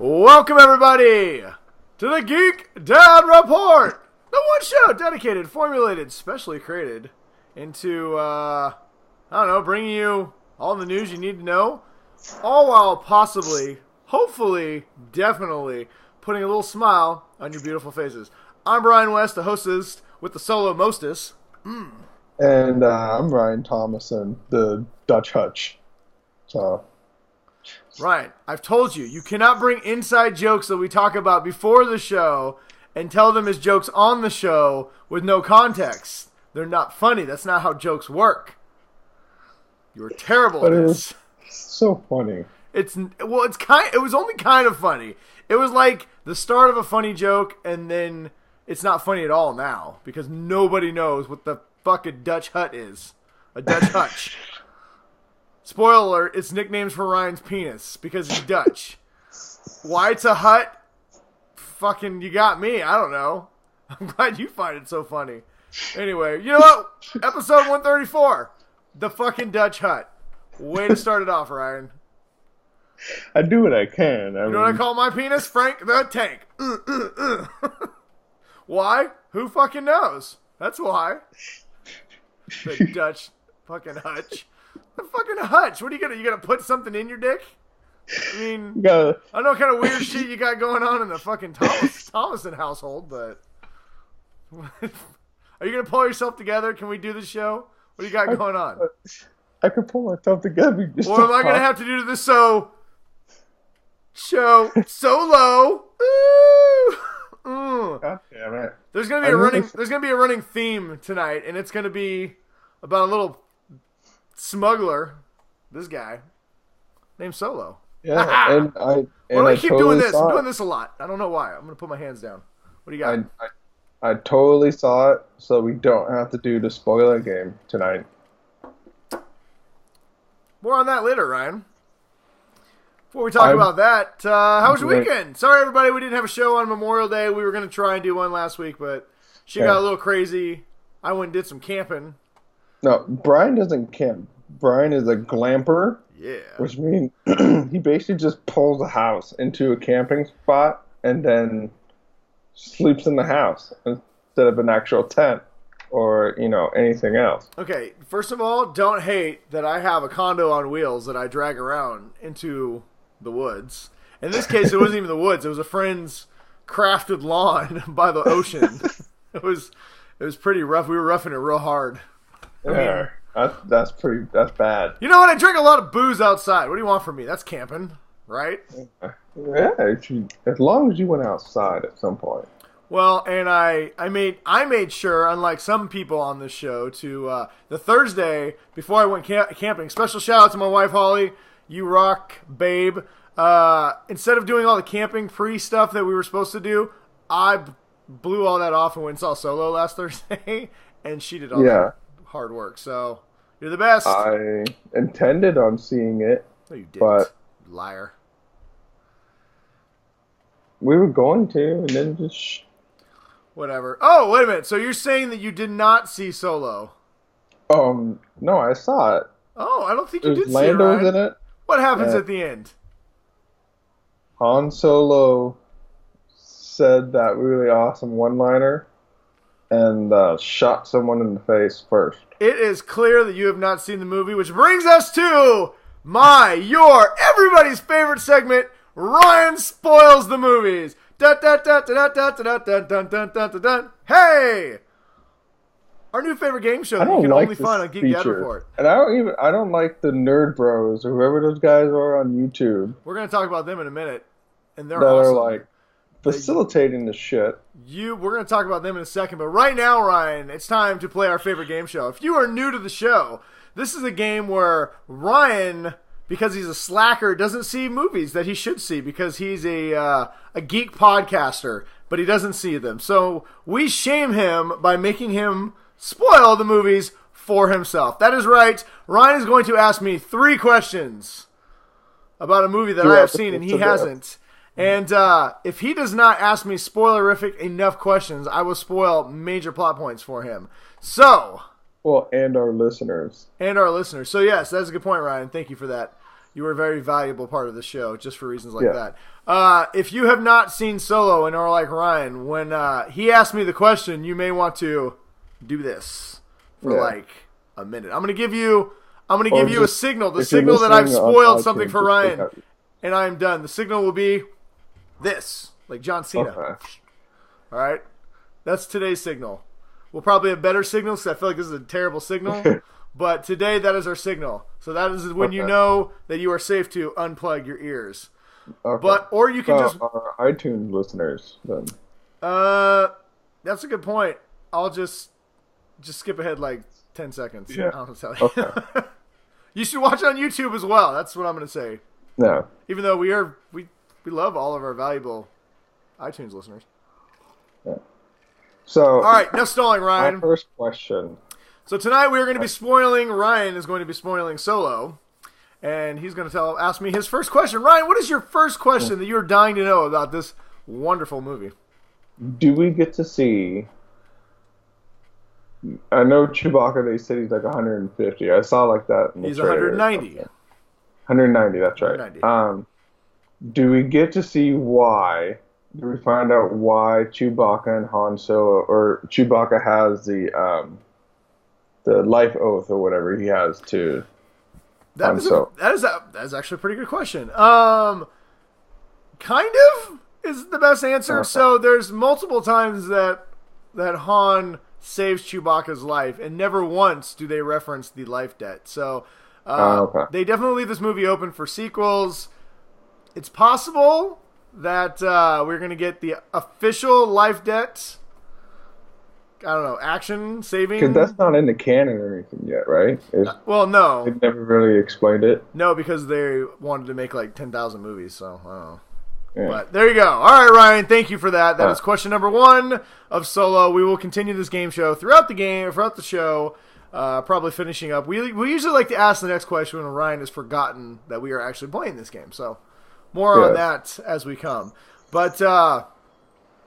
Welcome, everybody, to the Geek Dad Report, the one show dedicated, formulated, specially created into, bringing you all the news you need to know, all while possibly, hopefully, definitely putting a little smile on your beautiful faces. I'm Brian West, the hostess with the solo mostess. And I'm Ryan Thomason, the Dutch Hutch. So, Ryan, I've told you, you cannot bring inside jokes that we talk about before the show and tell them as jokes on the show with no context. They're not funny. That's not how jokes work. You were terrible at this. It's so funny. It was only kind of funny. It was like the start of a funny joke, and then it's not funny at all now because nobody knows what the fuck a Dutch Hut is. A Dutch Hutch. Spoiler alert, it's nicknames for Ryan's penis because he's Dutch. Why it's a hut? Fucking, you got me. I don't know. I'm glad you find it so funny. Anyway, you know what? Episode 134. The fucking Dutch Hut. Way to start it off, Ryan. I do what I can. You know what I call my penis? Frank the Tank. Why? Who fucking knows? That's why. The Dutch fucking Hutch. The fucking Hutch. What are you gonna put something in your dick? I mean, I don't know what kind of weird shit you got going on in the fucking Thomason household, but are you gonna pull yourself together? Can we do the show? What do you got going on? I can pull myself together. What am I gonna have to do to this show solo? Ooh. God damn it! There's gonna be a running theme tonight, and it's gonna be about a little smuggler, this guy named Solo. Yeah, and why do I keep doing this? I'm doing this a lot. I don't know why. I'm gonna put my hands down. What do you got? I totally saw it, so we don't have to do the spoiler game tonight. More on that later, Ryan. Before we talk about that, how was your weekend? Sorry, everybody, we didn't have a show on Memorial Day. We were going to try and do one last week, but she got a little crazy. I went and did some camping. No, Brian doesn't camp. Brian is a glamper. Yeah. Which means he basically just pulls a house into a camping spot and then sleeps in the house instead of an actual tent or, anything else. Okay, first of all, don't hate that I have a condo on wheels that I drag around into the woods. In this case, it wasn't even the woods. It was a friend's crafted lawn by the ocean. It was pretty rough. We were roughing it real hard. Yeah, that's bad. You know what? I drink a lot of booze outside. What do you want from me? That's camping, right? Yeah, as long as you went outside at some point. Well, and I made sure, unlike some people on this show, to the Thursday before I went camping. Special shout out to my wife Holly. You rock, babe. Instead of doing all the camping pre-stuff that we were supposed to do, I blew all that off and went and saw Solo last Thursday, and she did all that hard work. So, you're the best. I intended on seeing it. No, you didn't. But liar. We were going to, and then just... Whatever. Oh, wait a minute. So you're saying that you did not see Solo? No, I saw it. Oh, I don't think you did see it, Lando's Ryan. in it. What happens at the end? Han Solo said that really awesome one-liner and shot someone in the face first. It is clear that you have not seen the movie, which brings us to everybody's favorite segment, Ryan Spoils the Movies. Dun, dun, dun, dun, dun, dun, dun, dun, dun, dun, dun, dun, dun. Hey! Our new favorite game show that you can only find on Geek Dad Report. And I don't like the Nerd Bros or whoever those guys are on YouTube. We're going to talk about them in a minute. And they're that awesome. Are like facilitating the shit. We're going to talk about them in a second, but right now, Ryan, it's time to play our favorite game show. If you are new to the show, this is a game where Ryan, because he's a slacker, doesn't see movies that he should see because he's a geek podcaster, but he doesn't see them. So we shame him by making him spoil the movies for himself. That is right. Ryan is going to ask me 3 questions about a movie that I have seen and he hasn't. And if he does not ask me spoilerific enough questions, I will spoil major plot points for him. So, Well, and our listeners. And our listeners. So, yes, that's a good point, Ryan. Thank you for that. You were a very valuable part of the show just for reasons like that. If you have not seen Solo and are like Ryan, when he asked me the question, you may want to do this for like a minute. I'm going to give you a signal. The signal that I've spoiled something for Ryan, and I am done. The signal will be this, like John Cena. Okay. All right? That's today's signal. We'll probably have better signals because I feel like this is a terrible signal. But today, that is our signal. So that is when you know that you are safe to unplug your ears. Okay. Or you can just... Our iTunes listeners, then. That's a good point. I'll just skip ahead like 10 seconds. Yeah. I'll tell you. Okay. You should watch on YouTube as well. That's what I'm going to say. No. Even though we love all of our valuable iTunes listeners. Yeah. So, all right, no stalling, Ryan. My first question. So tonight we are going to be spoiling. Ryan is going to be spoiling Solo, and he's going to ask me his first question. Ryan, what is your first question that you're dying to know about this wonderful movie? Do we get to see? I know Chewbacca. They said he's like 150. I saw like that. In the he's trailer 190. 190. That's right. 190. Do we get to see why? Do we find out why Chewbacca and Han Solo, or Chewbacca has the life oath or whatever he has to Han Solo? That is actually a pretty good question. Kind of is the best answer. So there's multiple times that Han saves Chewbacca's life, and never once do they reference the life debt. So they definitely leave this movie open for sequels. It's possible that we're going to get the official life debt, I don't know, action saving. Because that's not in the canon or anything yet, right? Well, no. They never really explained it. No, because they wanted to make like 10,000 movies, so I don't know. Yeah. But there you go. All right, Ryan, thank you for that. That is question number 1 of Solo. We will continue this game show throughout the show, probably finishing up. We usually like to ask the next question when Ryan has forgotten that we are actually playing this game, so more on that as we come. But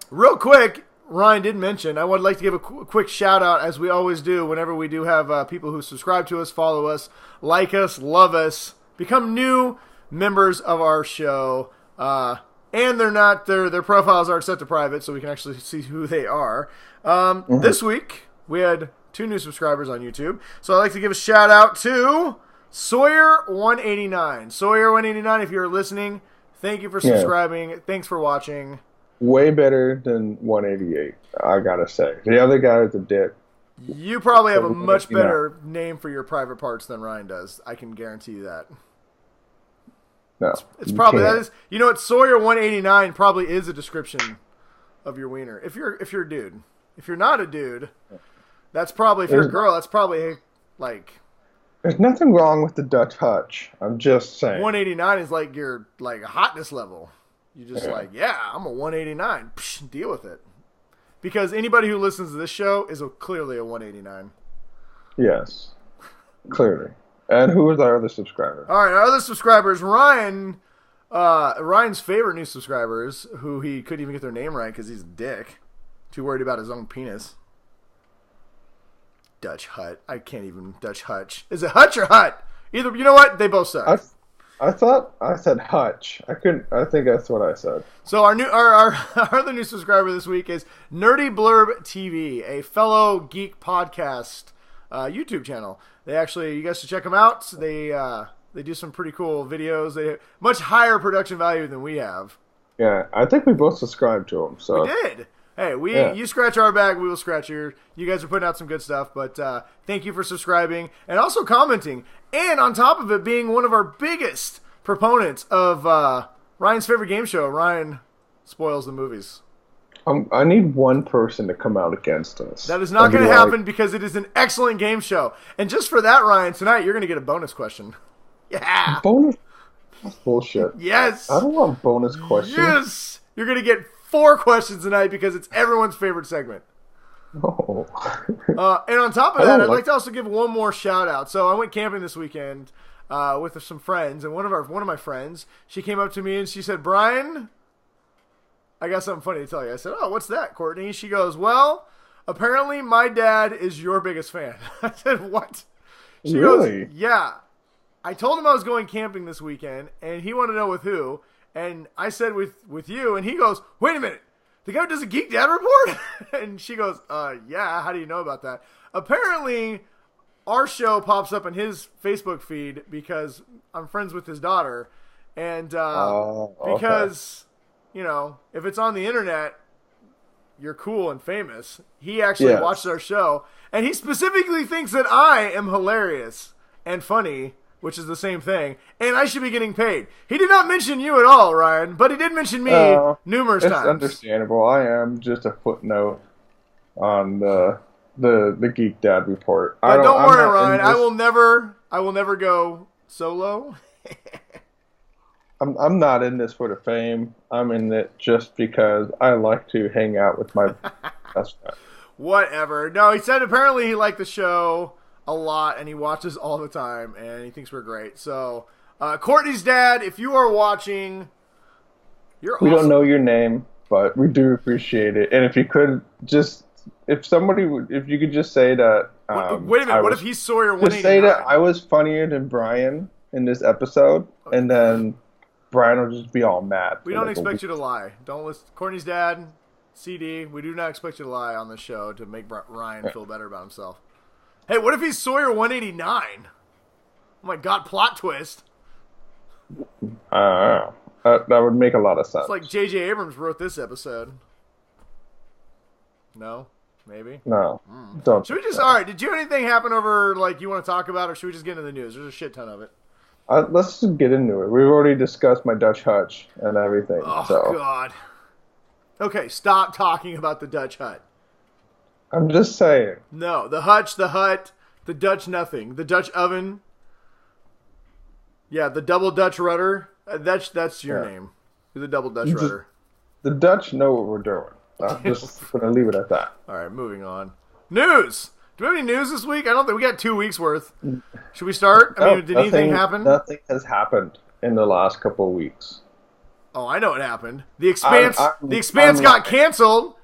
real quick, Ryan did mention, I would like to give a quick shout-out, as we always do, whenever we do have people who subscribe to us, follow us, like us, love us, become new members of our show. And their profiles aren't set to private, so we can actually see who they are. This week, we had 2 new subscribers on YouTube. So I'd like to give a shout-out to Sawyer189. Sawyer189, if you're listening, thank you for subscribing. Yeah. Thanks for watching. Way better than 188, I gotta say. The other guy is a dick. You probably have a much better name for your private parts than Ryan does. I can guarantee you that. No, it's probably that is. You know what? Sawyer189 probably is a description of your wiener. If you're a dude. If you're not a dude, that's probably, if you're a girl, that's probably like. There's nothing wrong with the Dutch Hutch. I'm just saying. 189 is like your hotness level. You just I'm a 189. Psh, deal with it. Because anybody who listens to this show is clearly a 189. Yes, clearly. And who is our other subscriber? All right, our other subscribers, Ryan. Ryan's favorite new subscribers, who he couldn't even get their name right because he's a dick. Too worried about his own penis. Dutch Hutch. I can't even. Dutch Hutch. Is it Hutch or Hut? Either. You know what? They both suck. I thought I said Hutch. I think that's what I said. So our other new subscriber this week is Nerdy Blurb TV, a fellow geek podcast YouTube channel. They actually, you guys should check them out. They do some pretty cool videos. They have much higher production value than we have. Yeah, I think we both subscribed to them. So we did. Hey, you scratch our back, we will scratch yours. You guys are putting out some good stuff, but thank you for subscribing and also commenting. And on top of it, being one of our biggest proponents of Ryan's favorite game show, Ryan Spoils the Movies. I need one person to come out against us. That is not going to happen because it is an excellent game show. And just for that, Ryan, tonight you're going to get a bonus question. Yeah. Bonus? That's bullshit. Yes. I don't want bonus questions. Yes. You're going to get 4 questions tonight because it's everyone's favorite segment. Oh. And on top of that, I'd like to also give one more shout out. So I went camping this weekend with some friends, and one of my friends, she came up to me and she said, "Brian, I got something funny to tell you." I said, "Oh, what's that, Courtney?" She goes, "Well, apparently my dad is your biggest fan." I said, "What?" She really? goes, "Yeah." I told him I was going camping this weekend, and he wanted to know with who. And I said with you, and he goes, "Wait a minute, the guy who does a Geek Dad Report?" And she goes, "Yeah. How do you know about that?" Apparently, our show pops up in his Facebook feed because I'm friends with his daughter, and because if it's on the internet, you're cool and famous. He actually watched our show, and he specifically thinks that I am hilarious and funny, which is the same thing, and I should be getting paid. He did not mention you at all, Ryan, but he did mention me numerous times. It's understandable. I am just a footnote on the Geek Dad Report. But don't worry, Ryan. I will never go solo. I'm not in this for the fame. I'm in it just because I like to hang out with my best friend. Whatever. No, he said apparently he liked the show a lot, and he watches all the time, and he thinks we're great. So, Courtney's dad, if you are watching, you're awesome. We don't know your name, but we do appreciate it. And if you could just, if you could just say that. Wait a minute. What if he's Sawyer 189? Just say that I was funnier than Brian in this episode, and then Brian will just be all mad. We don't expect you to lie. Don't listen. Courtney's dad, CD. We do not expect you to lie on the show to make Ryan feel better about himself. Hey, what if he's Sawyer 189? Oh my God, plot twist. That would make a lot of sense. It's like J.J. Abrams wrote this episode. No? Maybe? No. Don't. Should we just, all right, did anything happen over, you want to talk about, or should we just get into the news? There's a shit ton of it. Let's just get into it. We've already discussed my Dutch Hutch and everything. Oh, so. God. Okay, stop talking about the Dutch Hut. I'm just saying. No, the Hutch, the Hut, the Dutch nothing, the Dutch oven. Yeah, the double Dutch rudder. That's your name. You're the double Dutch rudder. The Dutch know what we're doing. I'm just going to leave it at that. All right, moving on. News! Do we have any news this week? I don't think we got 2 weeks worth. Should we start? Did anything happen? Nothing has happened in the last couple of weeks. Oh, I know what happened. The Expanse got canceled.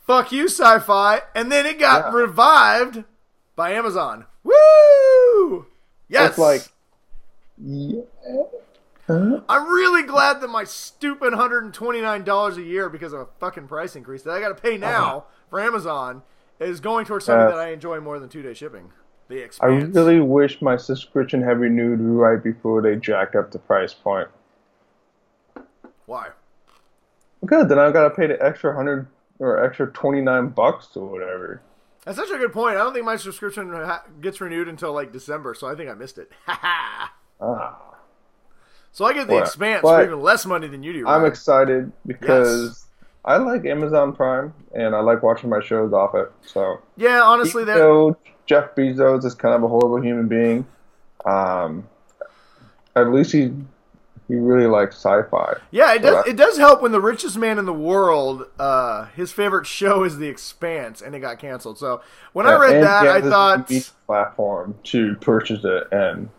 Fuck you, Sci-Fi. And then it got revived by Amazon. Woo! Yes! It's I'm really glad that my stupid $129 a year because of a fucking price increase that I got to pay now for Amazon is going towards something that I enjoy more than 2-day shipping. The Expanse. I really wish my subscription had renewed right before they jacked up the price point. Why? Good, then I've got to pay the extra 100 or extra $29 or whatever. That's such a good point. I don't think my subscription gets renewed until December, so I think I missed it. So I get the Expanse for even less money than you do. Right? I'm excited because I like Amazon Prime and I like watching my shows off it. So yeah, honestly, Jeff Bezos is kind of a horrible human being. At least he really likes sci-fi. Yeah, it does help when the richest man in the world, his favorite show is The Expanse, and it got canceled. So when I read that, I thought platform to purchase it, and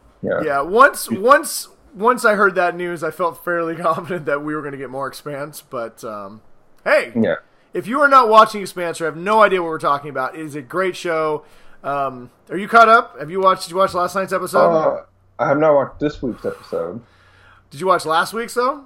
once I heard that news, I felt fairly confident that we were going to get more Expanse. But hey, if you are not watching Expanse or have no idea what we're talking about, it is a great show. Are you caught up? Did you watch last night's episode? I have not watched this week's episode. Did you watch last week's though?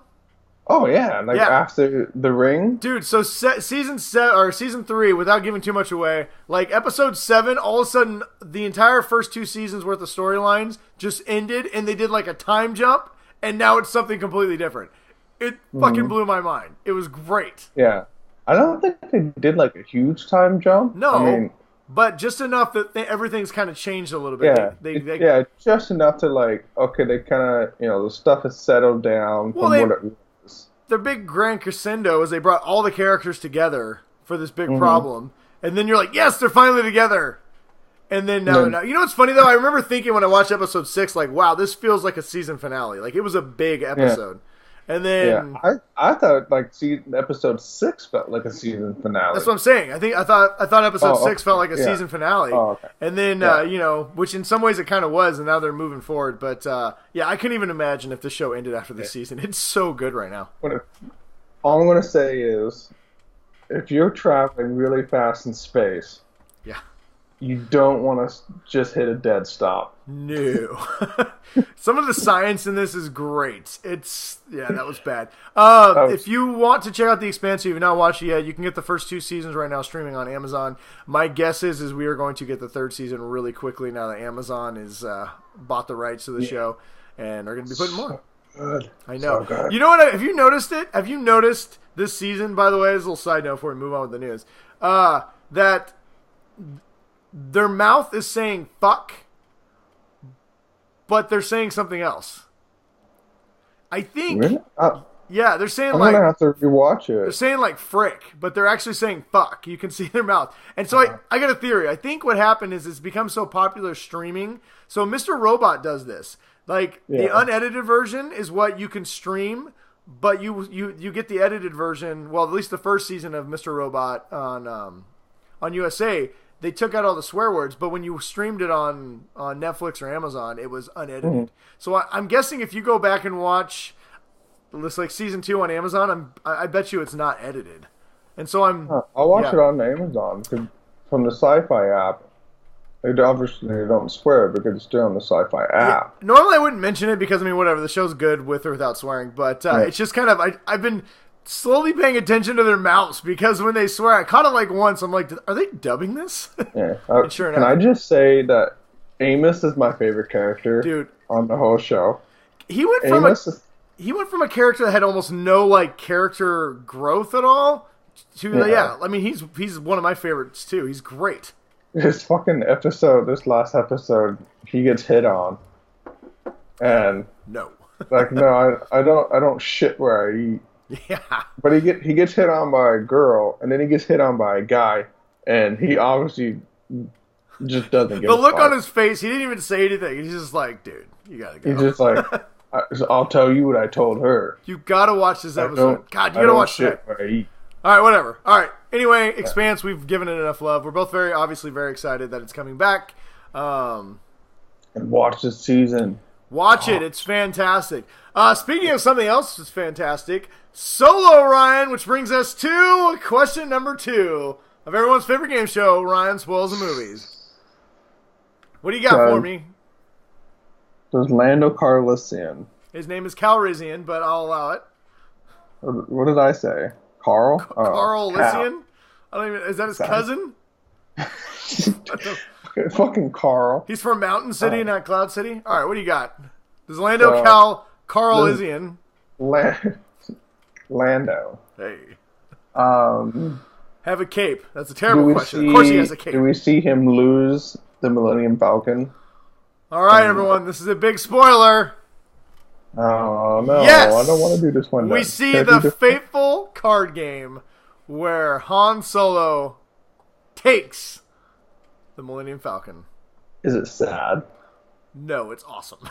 Oh yeah, after The Ring, dude. So season 3, without giving too much away, episode 7, all of a sudden the entire first 2 seasons worth of storylines just ended, and they did a time jump, and now it's something completely different. It fucking blew my mind. It was great. Yeah, I don't think they did a huge time jump. No. But just enough that everything's kind of changed a little bit. Yeah, just enough to they kind of, the stuff has settled down from what it was. Their big grand crescendo is they brought all the characters together for this big problem. And then you're like, yes, they're finally together. And then now, you know what's funny though? I remember thinking when I watched episode 6, wow, this feels like a season finale. It was a big episode. And then I thought episode 6 felt like a season finale. That's what I'm saying. I thought episode 6 felt like a season finale. Oh, okay. And then which in some ways it kind of was, and now they're moving forward. But I couldn't even imagine if the show ended after this season. It's so good right now. All I'm gonna say is, if you're traveling really fast in space, you don't want to just hit a dead stop. No. Some of the science in this is great. That was bad. If you want to check out The Expanse, if you've not watched it yet, you can get the first 2 seasons right now streaming on Amazon. My guess is we are going to get the 3rd season really quickly now that Amazon has bought the rights to the show and are going to be putting more. Good. I know. So good. You know what? Have you noticed it? Have you noticed this season, by the way, as a little side note before we move on with the news, that their mouth is saying fuck, but they're saying something else. I think. Really? Yeah, they're saying I'm like. gonna have to rewatch it. They're saying like frick, but they're actually saying fuck. You can see their mouth. And so I got a theory. I think what happened is it's become so popular streaming. So Mr. Robot does this. Like the unedited version is what you can stream, but you get the edited version. Well, at least the first season of Mr. Robot on USA. They took out all the swear words, but when you streamed it on Netflix or Amazon, it was unedited. Mm-hmm. So I'm guessing if you go back and watch this like season 2 on Amazon, I bet you it's not edited. And so I'll watch it on Amazon from the Sci-Fi app. They obviously don't swear because it's still on the Sci-Fi app. Yeah. Normally I wouldn't mention it because whatever, the show's good with or without swearing, but it's just kind of I've been slowly paying attention to their mouths because when they swear, I caught it like once. I'm like, are they dubbing this? Yeah. Sure enough. Can I just say that Amos is my favorite character, dude, on the whole show. He went from a character that had almost no like character growth at all to I mean, he's one of my favorites too. He's great. This fucking episode, this last episode, he gets hit on, and no, I don't shit where I eat. Yeah. But he gets hit on by a girl, and then he gets hit on by a guy, and he obviously just doesn't get the look on his face. He didn't even say anything. He's just like, dude, you gotta go. He's just like, I'll tell you what I told her. You gotta watch this episode. God, you gotta watch that. Where I eat. All right, whatever. All right. Anyway, Expanse, we've given it enough love. We're both obviously very excited that it's coming back. And watch this season. Watch it. It's fantastic. Speaking of something else that's fantastic, Solo, Ryan, which brings us to question number 2 of everyone's favorite game show, Ryan Spoils the Movies. What do you got for me? There's Lando Calrissian. His name is Calrissian, but I'll allow it. What did I say? Carl? Calrissian? I don't even. Is that his cousin? Fucking Carl. He's from Mountain City, not Cloud City. All right, what do you got? There's Lando Calrissian. Lando. Hey. Have a cape. That's a terrible question. Of course he has a cape. Do we see him lose the Millennium Falcon? All right, everyone. This is a big spoiler. Oh, no. Yes! I don't want to do this one. We see the fateful card game where Han Solo takes the Millennium Falcon. Is it sad? No, it's awesome.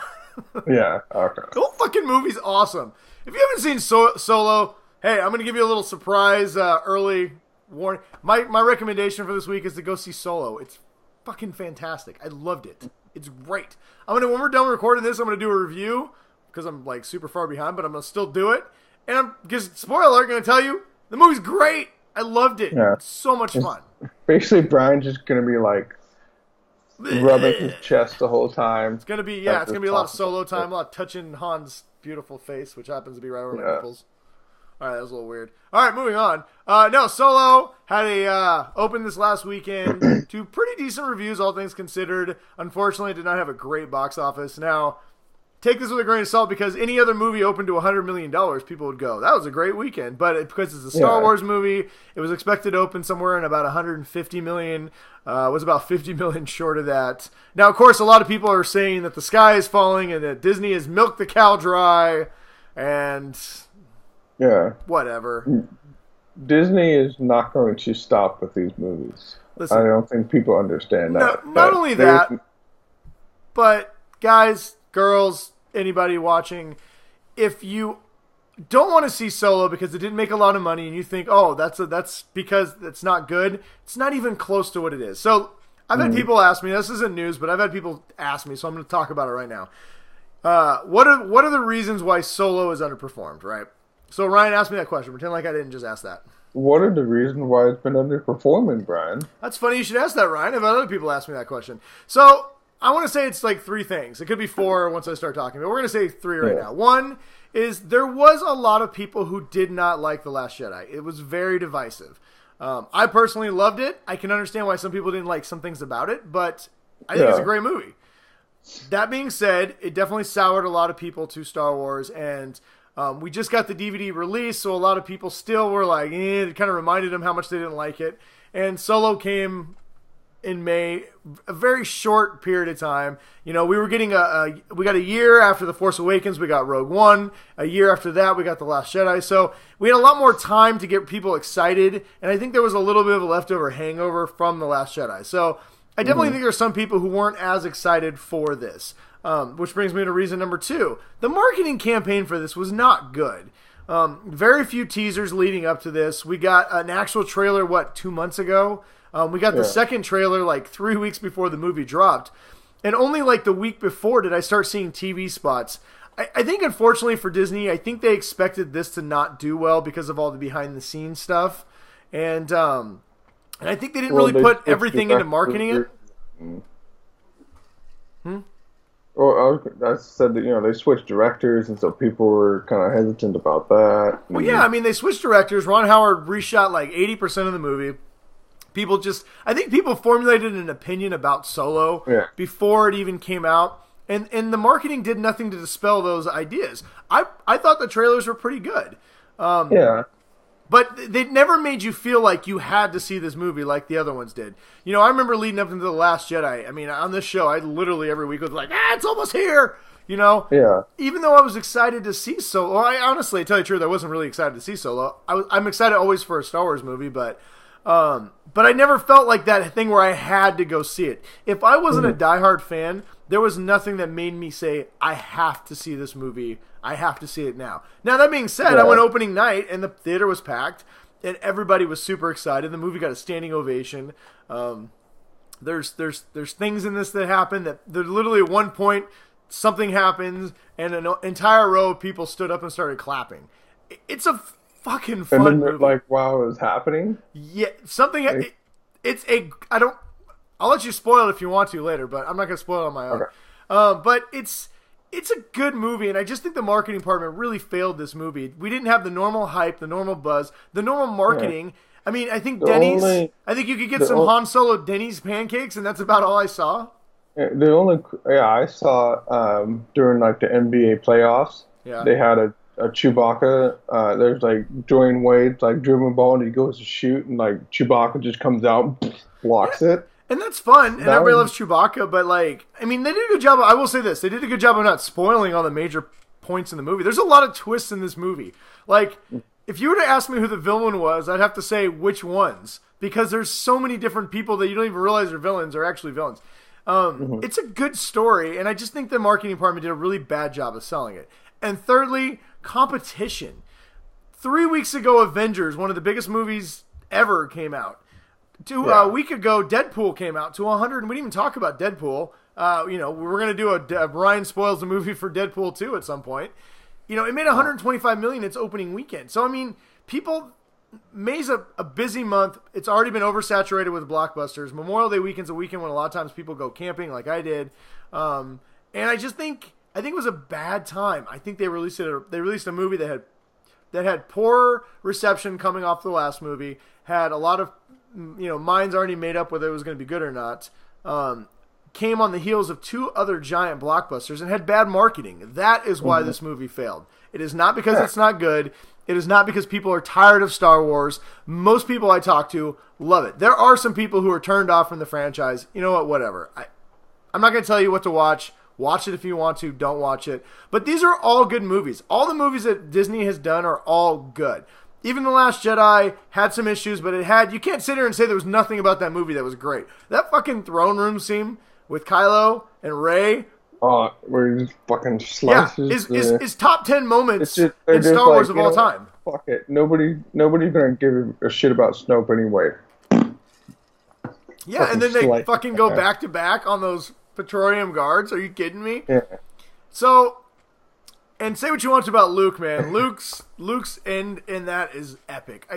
Yeah, okay. The whole fucking movie's awesome. If you haven't seen Solo, hey, I'm going to give you a little surprise early warning. My recommendation for this week is to go see Solo. It's fucking fantastic. I loved it. It's great. When we're done recording this, I'm going to do a review because I'm like super far behind, but I'm going to still do it. And because, spoiler alert, going to tell you, the movie's great. I loved it. Yeah. It's so much fun. Basically, Brian's just going to be like rubbing his chest the whole time. It's going to be, it's going to be a lot of Solo time, a lot of touching Han's beautiful face, which happens to be right over my nipples. All right, that was a little weird. All right, moving on. No, Solo had a open this last weekend to pretty decent reviews, all things considered. Unfortunately, it did not have a great box office. Now, take this with a grain of salt because any other movie opened to $100 million, people would go, that was a great weekend. But because it's a Star Wars movie, it was expected to open somewhere in about $150 million. Was about $50 million short of that. Now, of course, a lot of people are saying that the sky is falling and that Disney has milked the cow dry and whatever. Disney is not going to stop with these movies. Listen, I don't think people understand that. Not only that, but guys, girls, anybody watching, if you don't want to see Solo because it didn't make a lot of money and you think, oh, that's because it's not good, it's not even close to what it is. So I've had people ask me, this isn't news, but I've had people ask me, so I'm going to talk about it right now. What are the reasons why Solo is underperformed, right? So Ryan asked me that question. Pretend like I didn't just ask that. what are the reasons why it's been underperforming, Brian? That's funny you should ask that, Ryan. I've had other people ask me that question. So I want to say it's like three things. It could be four once I start talking, but we're going to say three right now. One is there was a lot of people who did not like The Last Jedi. It was very divisive. I personally loved it. I can understand why some people didn't like some things about it, but I think it's a great movie. That being said, it definitely soured a lot of people to Star Wars, and we just got the DVD release, so a lot of people still were like, it kind of reminded them how much they didn't like it. And Solo came in May, a very short period of time. We were getting we got a year after The Force Awakens, we got Rogue One. A year after that, we got The Last Jedi. So we had a lot more time to get people excited, and I think there was a little bit of a leftover hangover from The Last Jedi. So I definitely think there's some people who weren't as excited for this, which brings me to reason number two. The marketing campaign for this was not good. Very few teasers leading up to this. We got an actual trailer, 2 months ago? We got the second trailer like 3 weeks before the movie dropped. And only like the week before did I start seeing TV spots. I think, unfortunately for Disney, I think they expected this to not do well because of all the behind-the-scenes stuff. And I think they didn't really put everything into marketing it. Well, I said that, they switched directors, and so people were kind of hesitant about that. Well, yeah, I mean, they switched directors. Ron Howard reshot like 80% of the movie. I think people formulated an opinion about Solo before it even came out, and the marketing did nothing to dispel those ideas. I thought the trailers were pretty good. But they never made you feel like you had to see this movie like the other ones did. I remember leading up into The Last Jedi. I mean, on this show, I literally every week was like, it's almost here. Even though I was excited to see Solo, I honestly, to tell you the truth, I wasn't really excited to see Solo. I'm excited always for a Star Wars movie, but I never felt like that thing where I had to go see it. If I wasn't a diehard fan, there was nothing that made me say, I have to see this movie. I have to see it now. Now, that being said, I went opening night, and the theater was packed, and everybody was super excited. The movie got a standing ovation. There's things in this that happen that literally at one point something happens, and an entire row of people stood up and started clapping. It's a fucking fun movie. Movie. Like, while it was happening? Yeah, something... I'll let you spoil it if you want to later, but I'm not going to spoil it on my own. Okay. But it's a good movie, and I just think the marketing department really failed this movie. We didn't have the normal hype, the normal buzz, the normal marketing. Yeah. I mean, I think I think you could get some Han Solo Denny's pancakes, and that's about all I saw. I saw during like the NBA playoffs, they had a Chewbacca. There's like Dwayne Wade's like dribbling ball, and he goes to shoot, and like Chewbacca just comes out, and blocks it. And that's fun, and everybody loves Chewbacca, but, like, I mean, they did a good job. I will say this. They did a good job of not spoiling all the major points in the movie. There's a lot of twists in this movie. Like, if you were to ask me who the villain was, I'd have to say which ones, because there's so many different people that you don't even realize are villains are actually villains. It's a good story, and I just think the marketing department did a really bad job of selling it. And thirdly, competition. 3 weeks ago, Avengers, one of the biggest movies ever, came out. A week ago, Deadpool came out to 100, and we didn't even talk about Deadpool. We're going to do a Brian Spoils a movie for Deadpool 2 at some point. It made $125 million its opening weekend. So, I mean, May's a busy month. It's already been oversaturated with blockbusters. Memorial Day weekend's a weekend when a lot of times people go camping like I did. And I just think it was a bad time. I think they released a movie that had poor reception coming off the last movie, had a lot of minds already made up whether it was going to be good or not, came on the heels of two other giant blockbusters and had bad marketing. That is why this movie failed. It is not because it's not good. It is not because people are tired of Star Wars. Most people I talk to love it. There are some people who are turned off from the franchise. You know what? Whatever. I'm not going to tell you what to watch. Watch it if you want to. Don't watch it. But these are all good movies. All the movies that Disney has done are all good. Even The Last Jedi had some issues, but you can't sit here and say there was nothing about that movie that was great. That fucking throne room scene with Kylo and Rey. Where he just fucking slices. Yeah, is top 10 moments in Star Wars of all time. Fuck it. Nobody's gonna give a shit about Snoke anyway. Yeah, and then they fucking go back to back on those Petroleum guards. Are you kidding me? Yeah. So... And say what you want about Luke, man. Luke's end in that is epic.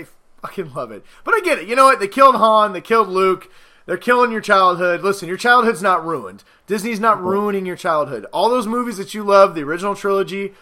fucking love it. But I get it. You know what? They killed Han. They killed Luke. They're killing your childhood. Listen, your childhood's not ruined. Disney's not ruining your childhood. All those movies that you love, the original trilogy,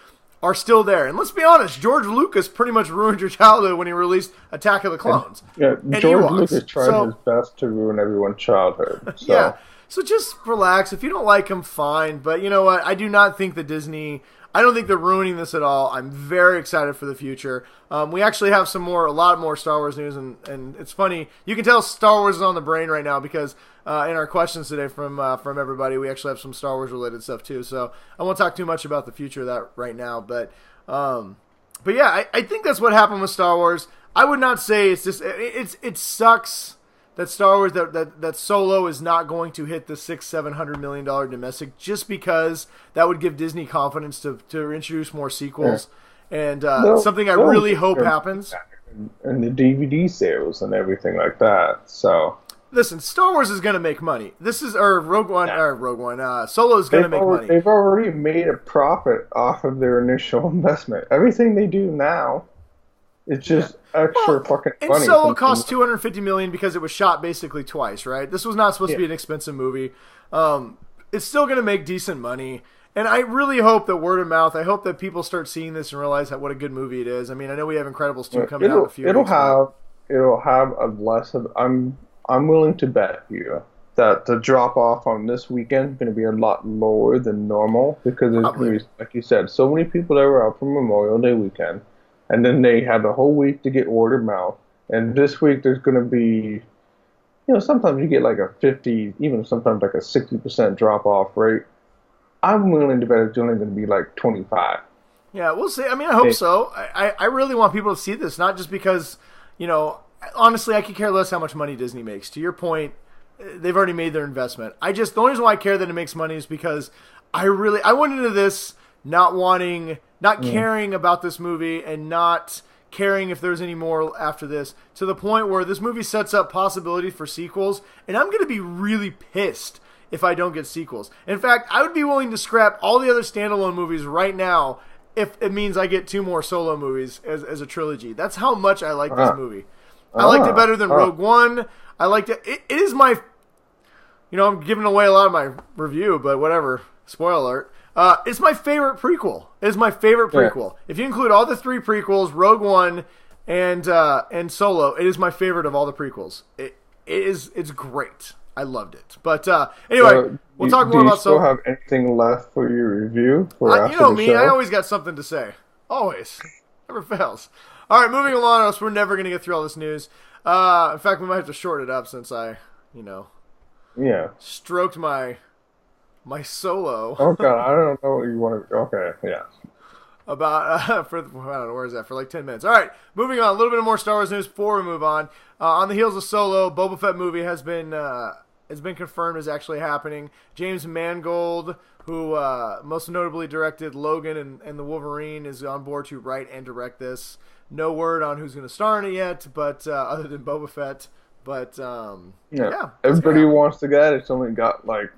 are still there. And let's be honest, George Lucas pretty much ruined your childhood when he released Attack of the Clones. And George Lucas tried his best to ruin everyone's childhood. So. Yeah. So just relax. If you don't like him, fine. But you know what? I do not think that Disney... I don't think they're ruining this at all. I'm very excited for the future. We actually have a lot more Star Wars news, and it's funny. You can tell Star Wars is on the brain right now because in our questions today from everybody, we actually have some Star Wars related stuff too. So I won't talk too much about the future of that right now, but yeah, I think that's what happened with Star Wars. I would not say it's just it sucks that Star Wars that Solo is not going to hit the $600-700 million domestic, just because that would give Disney confidence to introduce more sequels, and something I really hope happens. And the DVD sales and everything like that. So listen, Star Wars is going to make money. Rogue One. Solo is going to make money. They've already made a profit off of their initial investment. Everything they do now. It's just extra fucking funny. And Solo cost $250 million because it was shot basically twice, right? This was not supposed to be an expensive movie. It's still going to make decent money, and I really hope that word of mouth. I hope that people start seeing this and realize what a good movie it is. I mean, I know we have Incredibles 2 coming out in a few weeks. It'll have a less of. I'm willing to bet you that the drop off on this weekend is going to be a lot lower than normal because there's going to be, like you said, so many people that were out for Memorial Day weekend. And then they had the whole week to get word of mouth. And this week there's going to be, sometimes you get like a 50, even sometimes like a 60% drop off rate. I'm willing to bet it's only going to be like 25. Yeah, we'll see. I mean, I hope so. I really want people to see this, not just because, honestly, I could care less how much money Disney makes. To your point, they've already made their investment. The only reason why I care that it makes money is because I went into this not caring about this movie and not caring if there's any more after this, to the point where this movie sets up possibility for sequels, and I'm going to be really pissed if I don't get sequels. In fact, I would be willing to scrap all the other standalone movies right now if it means I get 2 more Solo movies as a trilogy. That's how much I like this movie. I liked it better than Rogue One. I liked it. It is my... I'm giving away a lot of my review, but whatever. Spoiler alert. It's my favorite prequel. It is my favorite prequel. Yeah. If you include all the 3 prequels, Rogue One and Solo, it is my favorite of all the prequels. It's great. I loved it. But anyway, we'll talk more about Solo. Do you still have anything left for your review? You know me, I always got something to say. Always. Never fails. All right, moving along, else we're never going to get through all this news. In fact, we might have to shorten it up since I, stroked my Solo. Oh God, I don't know what you want to. Okay, yeah. About I don't know, where is that, for like 10 minutes. All right, moving on. A little bit of more Star Wars news before we move on. On the heels of Solo, Boba Fett movie has been confirmed is actually happening. James Mangold, who most notably directed Logan and the Wolverine, is on board to write and direct this. No word on who's going to star in it yet, but other than Boba Fett. But yeah, everybody wants to get it. It's only got like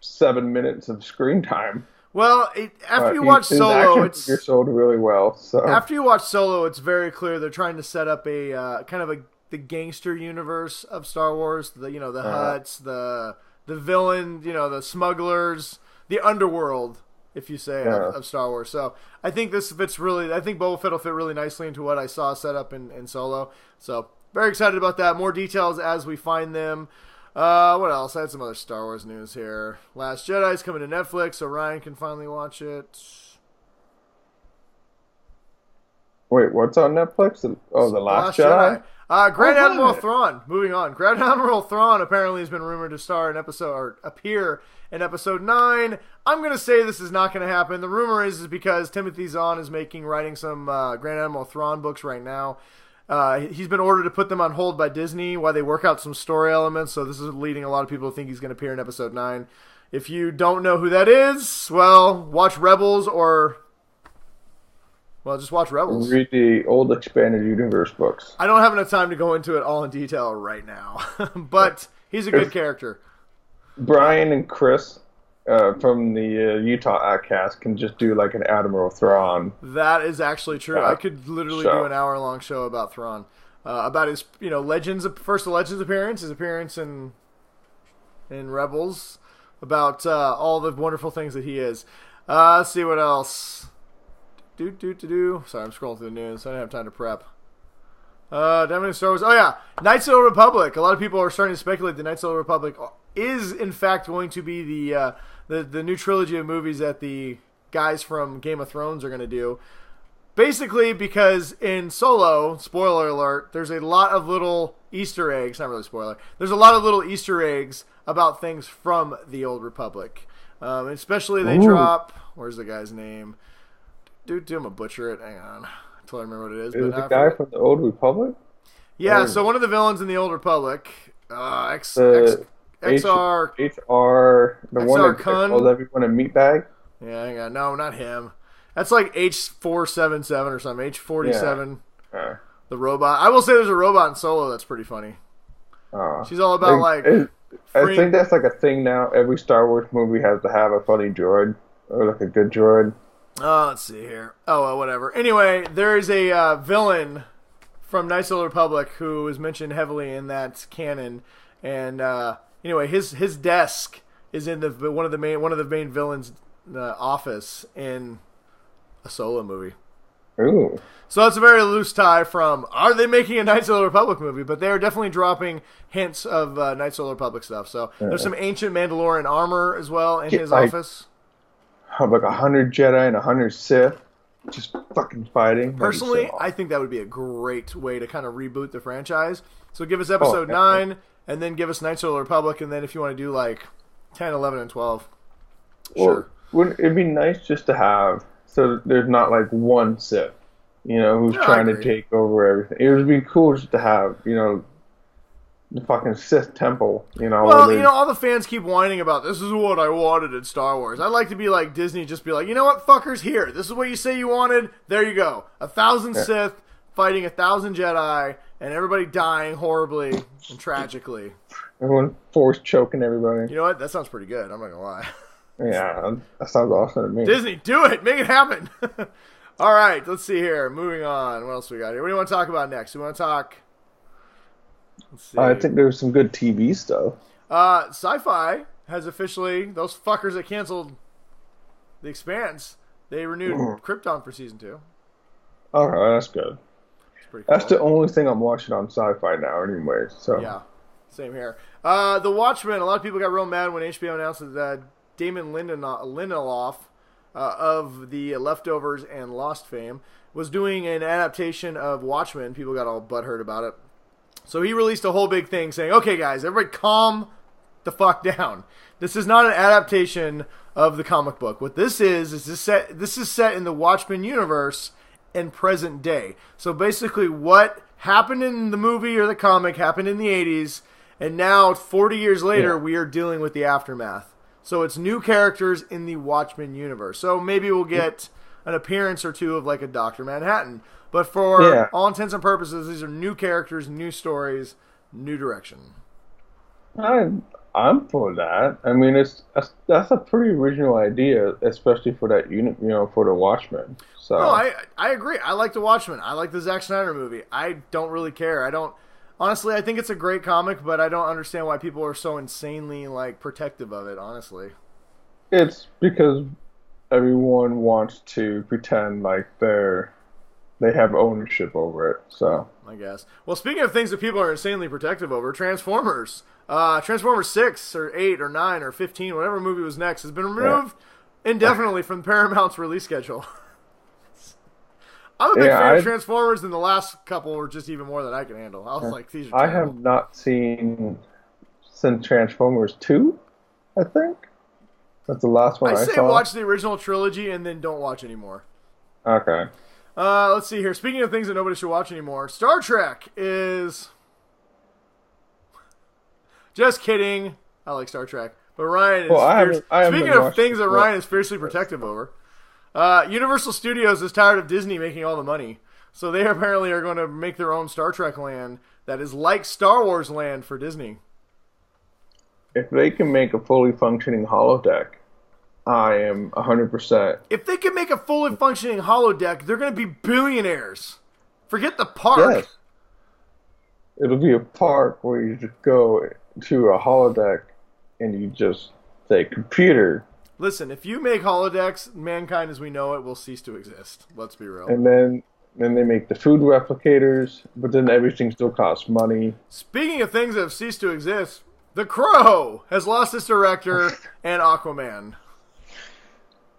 7 minutes of screen time. Well, after you watch Solo, you're sold really well. So after you watch Solo, it's very clear they're trying to set up a kind of the gangster universe of Star Wars. The Hutts, the villain, the smugglers, the underworld, if you say, of Star Wars. So I think this fits really. I think Boba Fett will fit really nicely into what I saw set up in Solo. So very excited about that. More details as we find them. What else? I had some other Star Wars news here. Last Jedi's coming to Netflix, so Ryan can finally watch it. Wait, what's on Netflix? Oh, The Last Jedi? Grand Admiral Thrawn. Moving on. Grand Admiral Thrawn apparently has been rumored to star in appear in episode 9. I'm going to say this is not going to happen. The rumor is because Timothy Zahn is writing some Grand Admiral Thrawn books right now. He's been ordered to put them on hold by Disney while they work out some story elements, so this is leading a lot of people to think he's going to appear in episode 9. If you don't know who that is, well, watch Rebels just watch Rebels. Read the old Expanded Universe books. I don't have enough time to go into it all in detail right now, but he's a good character. Brian and Chris from the Utah Outcast can just do like an Admiral Thrawn. That is actually true. I could literally do an hour-long show about Thrawn, about his Legends appearance, his appearance in Rebels, about all the wonderful things that he is. Let's see what else. Sorry, I'm scrolling through the news. I didn't have time to prep. Definitely Star Wars. Oh yeah, Knights of the Republic. A lot of people are starting to speculate that Knights of the Republic is in fact going to be the new trilogy of movies that the guys from Game of Thrones are going to do. Basically, because in Solo, spoiler alert, there's a lot of little Easter eggs. Not really spoiler. There's a lot of little Easter eggs about things from the Old Republic. Especially they drop. Where's the guy's name? Dude, I'm gonna butcher it. Hang on. Until I remember what it is. Is it the guy from the Old Republic? Yeah, so one of the villains in the Old Republic, XR, the one that calls everyone a meatbag. Yeah, hang on. No, not him. That's like H477 or something. H47. Yeah. The robot. I will say there's a robot in Solo that's pretty funny. She's all about I think that's like a thing now. Every Star Wars movie has to have a funny droid or like a good droid. Let's see here. Oh, well, whatever. Anyway, there is a villain from Knights of the Republic who is mentioned heavily in that canon, and anyway, his desk is in one of the main villains' office in a Solo movie. Ooh. So that's a very loose tie from, are they making a Knights of the Republic movie? But they are definitely dropping hints of Knights of the Republic stuff. So there's some ancient Mandalorian armor as well in his office. Like 100 Jedi and 100 Sith just fucking fighting. Personally, I think that would be a great way to kind of reboot the franchise. So give us episode 9, and then give us Knights of the Republic, and then if you want to do like 10, 11, and 12. Sure. Wouldn't it be nice just to have, so there's not like one Sith, who's trying to take over everything. It would be cool just to have, the fucking Sith temple, Well, all the fans keep whining about, this is what I wanted in Star Wars. I'd like to be like Disney, just be like, you know what, fuckers, here. This is what you say you wanted. There you go. 1,000 Sith fighting 1,000 Jedi, and everybody dying horribly and tragically. Everyone force choking everybody. You know what? That sounds pretty good. I'm not gonna lie. Yeah, that sounds awesome to me. Disney, do it. Make it happen. All right, let's see here. Moving on. What else we got here? What do you want to talk about next? We want to talk... Let's see. I think there's some good TV stuff. Sci-Fi has officially, those fuckers that canceled The Expanse, they renewed Krypton for season 2. Alright, that's good. That's the only thing I'm watching on Sci-Fi now anyway. So yeah, same here. The Watchmen, a lot of people got real mad when HBO announced that Damon Lindelof of the Leftovers and Lost fame was doing an adaptation of Watchmen. People got all butthurt about it. So he released a whole big thing saying, okay, guys, everybody calm the fuck down. This is not an adaptation of the comic book. What this is this is set in the Watchmen universe in present day. So basically what happened in the movie or the comic happened in the 80s, and now 40 years later we are dealing with the aftermath. So it's new characters in the Watchmen universe. So maybe we'll get an appearance or two of like a Dr. Manhattan. But for all intents and purposes, these are new characters, new stories, new direction. I'm for that. I mean, that's a pretty original idea, especially for that unit, for the Watchmen. So no, I agree. I like the Watchmen. I like the Zack Snyder movie. I don't really care. Honestly, I think it's a great comic, but I don't understand why people are so insanely protective of it. Honestly, it's because everyone wants to pretend like they have ownership over it, so I guess. Well, speaking of things that people are insanely protective over, Transformers 6 or 8 or 9 or 15, whatever movie was next, has been removed indefinitely from Paramount's release schedule. I'm a big fan of Transformers, and the last couple were just even more than I can handle. I was like, these are terrible. I have not seen since Transformers 2, I think. That's the last one I saw. I say watch the original trilogy and then don't watch anymore. Okay. Let's see here. Speaking of things that nobody should watch anymore, Star Trek is... Just kidding. I like Star Trek. But Ryan is... Speaking of things that Ryan is fiercely protective over, Universal Studios is tired of Disney making all the money. So they apparently are going to make their own Star Trek land that is like Star Wars land for Disney. If they can make a fully functioning holodeck, I am 100%. If they can make a fully functioning holodeck, they're going to be billionaires. Forget the park. Yes. It'll be a park where you just go to a holodeck and you just say, computer. Listen, if you make holodecks, mankind as we know it will cease to exist. Let's be real. And then they make the food replicators, but then everything still costs money. Speaking of things that have ceased to exist, The Crow has lost its director and Aquaman.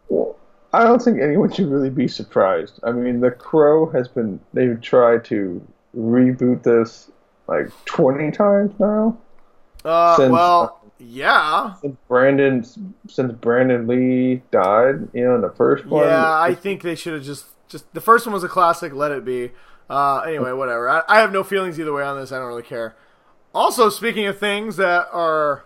Well, I don't think anyone should really be surprised. I mean, The Crow they've tried to reboot this like 20 times now. Yeah. Since Brandon Lee died, in the first one. Yeah, I think they should have just the first one was a classic, let it be. Anyway, whatever. I have no feelings either way on this. I don't really care. Also, speaking of things that are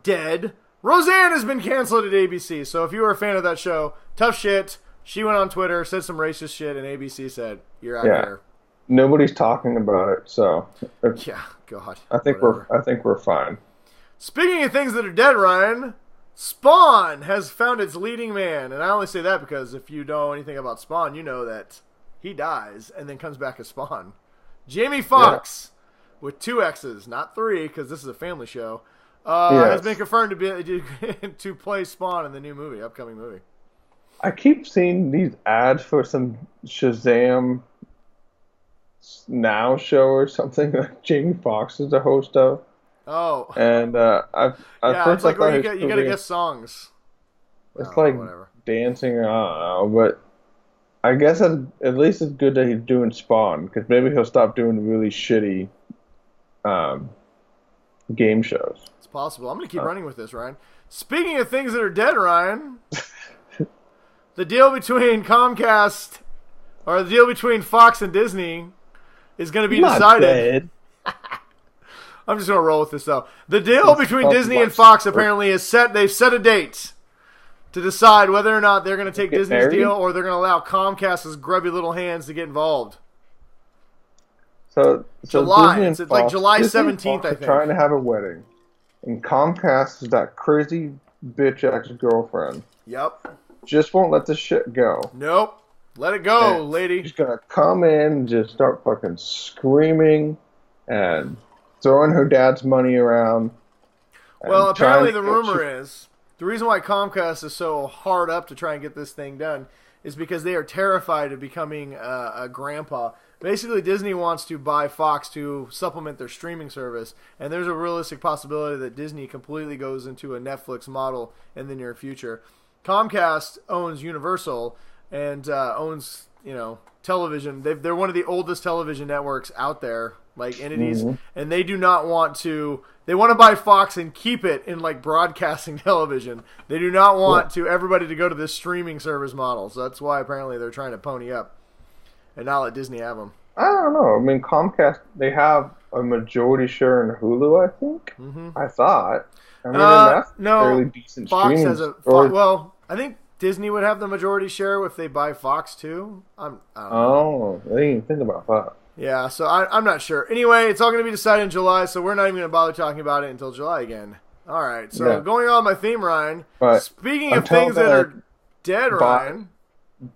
dead, Roseanne has been canceled at ABC. So if you were a fan of that show, tough shit. She went on Twitter, said some racist shit, and ABC said, "You're out of here." Nobody's talking about it, so yeah, God. I think we're fine. Speaking of things that are dead, Ryan, Spawn has found its leading man, and I only say that because if you know anything about Spawn, you know that he dies and then comes back as Spawn. Jamie Foxx, with 2 X's, not 3, because this is a family show, has been confirmed to play Spawn in the new upcoming movie. I keep seeing these ads for some Shazam Now show or something that Jamie Foxx is the host of. Oh. And it's like where you gotta guess songs. It's like whatever. Dancing, I don't know, but I guess at least it's good that he's doing Spawn, because maybe he'll stop doing really shitty game shows. It's possible. I'm gonna keep running with this, Ryan. Speaking of things that are dead, Ryan, the deal between Comcast, or the deal between Fox and Disney, is going to be decided. I'm just going to roll with this, though. The deal between Disney and Fox apparently is set. They've set a date to decide whether or not they're going to take Disney's deal or they're going to allow Comcast's grubby little hands to get involved. So July. It's like July 17th, I think. Trying to have a wedding. And Comcast is that crazy bitch ex-girlfriend. Yep. Just won't let this shit go. Nope. Let it go, lady. She's going to come in and just start fucking screaming and throwing her dad's money around. Well, apparently the rumor is, the reason why Comcast is so hard up to try and get this thing done is because they are terrified of becoming a grandpa. Basically, Disney wants to buy Fox to supplement their streaming service, and there's a realistic possibility that Disney completely goes into a Netflix model in the near future. Comcast owns Universal and owns, television. They're one of the oldest television networks out there, like entities, and they do not want to. They want to buy Fox and keep it in like broadcasting television. They do not want to everybody to go to this streaming service model. So that's why apparently they're trying to pony up and not let Disney have them. I don't know. I mean, Comcast, they have a majority share in Hulu, I think. I thought. I mean, that's no, fairly decent. Fox has a well. I think Disney would have the majority share if they buy Fox too. I don't know. I didn't even think about that. Yeah, so I'm not sure. Anyway, it's all going to be decided in July, so we're not even going to bother talking about it until July again. All right, so going on my theme, Ryan. But speaking of things that are dead, Ryan.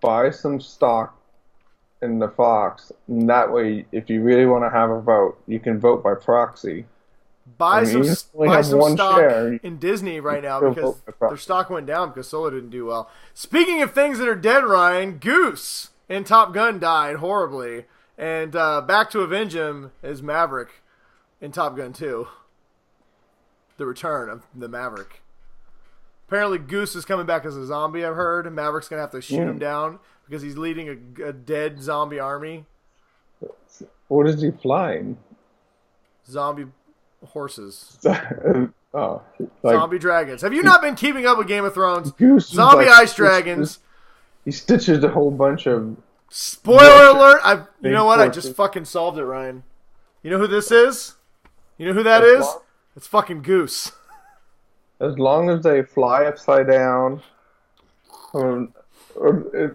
Buy some stock in the Fox, and that way, if you really want to have a vote, you can vote by proxy. Buy some stock in Disney right now because their stock went down because Solo didn't do well. Speaking of things that are dead, Ryan, Goose in Top Gun died horribly. And back to avenge him is Maverick in Top Gun 2. The return of the Maverick. Apparently Goose is coming back as a zombie, I've heard. And Maverick's going to have to shoot him down because he's leading a dead zombie army. What is he flying? Zombie horses. Zombie dragons. Have you not been keeping up with Game of Thrones? Goose zombie ice dragons. He stitches a whole bunch of... Spoiler alert! You know what? I just fucking solved it, Ryan. You know who this is? You know who that is? It's fucking Goose. As long as they fly upside down, or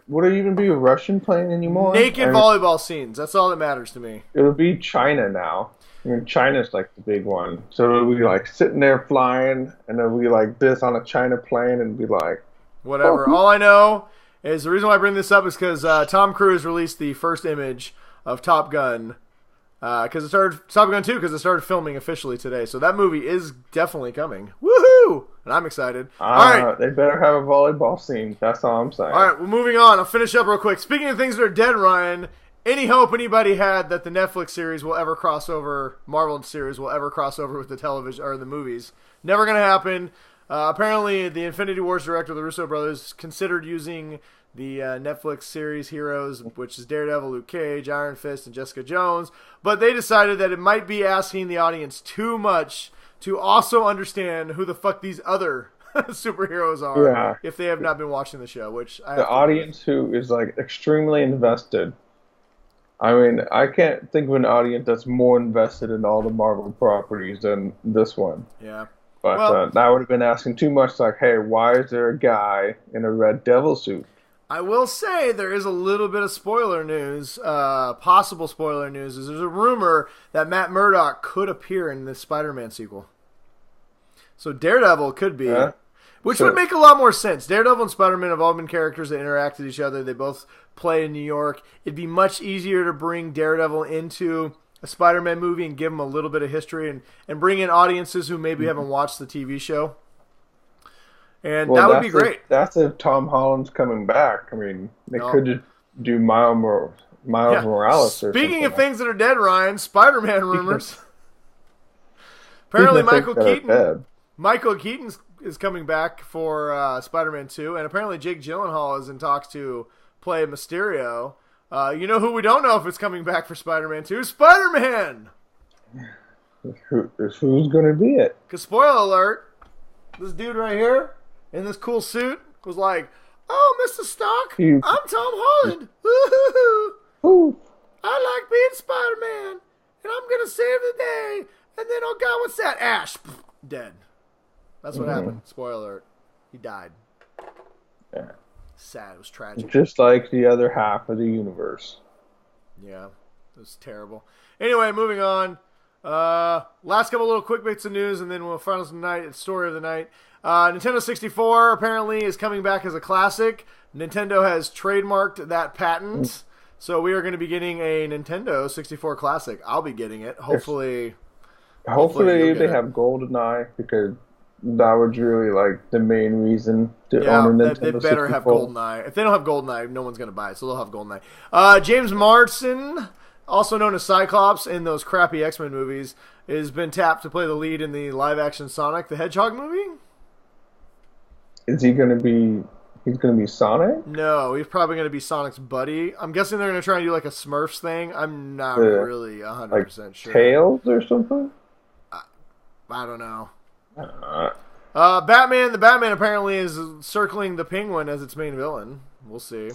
would it even be a Russian plane anymore? Naked volleyball scenes. That's all that matters to me. It'll be China now. I mean, China's like the big one. So it'll be like sitting there flying, and then we like this on a China plane, and be like, Whatever. oh, All I know is the reason why I bring this up is because Tom Cruise released the first image of Top Gun. Because it started Top Gun 2 because it started filming officially today, so that movie is definitely coming. Woohoo! And I'm excited. All right, they better have a volleyball scene. That's all I'm saying. all right. Well, moving on. I'll finish up real quick. Speaking of things that are dead, Ryan, any hope anybody had that the Netflix series will ever cross over, Marvel series will ever cross over with the television or the movies? Never gonna happen. Apparently, the Infinity Wars director, the Russo brothers, considered using the Netflix series Heroes, which is Daredevil, Luke Cage, Iron Fist, and Jessica Jones. But they decided that it might be asking the audience too much to also understand who the fuck these other superheroes are if they have not been watching the show. Which the audience who is like extremely invested. I mean, I can't think of an audience that's more invested in all the Marvel properties than this one. Yeah. But that would have been asking too much. Like, hey, why is there a guy in a red devil suit? I will say there is a little bit of spoiler news, possible spoiler news. There's a rumor that Matt Murdock could appear in the Spider-Man sequel. So Daredevil could be, which would make a lot more sense. Daredevil and Spider-Man have all been characters that interact with each other. They both play in New York. It'd be much easier to bring Daredevil into a Spider-Man movie and give him a little bit of history and bring in audiences who maybe haven't watched the TV show. And that would be great. That's if Tom Holland's coming back. I mean, they could just do Miles Morales. Speaking of things that are dead, Ryan, Spider-Man rumors. Apparently, Michael Keaton is coming back for Spider-Man 2, and apparently Jake Gyllenhaal is in talks to play Mysterio. You know who we don't know if it's coming back for Spider-Man 2? Spider-Man! Who's going to be it? Because, spoiler alert, this dude right here in this cool suit was like, "Oh, Mr. Stark, I'm Tom Holland. Woo-hoo-hoo. I like being Spider-Man, and I'm going to save the day. And then, oh God, what's that? Ash. Dead." That's what happened. Spoiler alert. He died. Yeah. Sad. It was tragic. Just like the other half of the universe. Yeah. It was terrible. Anyway, moving on. Last couple little quick bits of news, and then we'll final tonight. It's story of the night. Nintendo 64 apparently is coming back as a classic. Nintendo has trademarked that patent, so we are going to be getting a Nintendo 64 classic. I'll be getting it. Hopefully they have GoldenEye, because that was really like the main reason to own a Nintendo 64. They better have GoldenEye. If they don't have GoldenEye, no one's going to buy it, so they'll have GoldenEye. James Marsden, also known as Cyclops in those crappy X-Men movies, has been tapped to play the lead in the live-action Sonic the Hedgehog movie. Is he going to be... He's going to be Sonic? No, he's probably going to be Sonic's buddy. I'm guessing they're going to try and do like a Smurfs thing. I'm not really 100% sure. Tails or something? I don't know. Batman. The Batman apparently is circling the Penguin as its main villain. We'll see.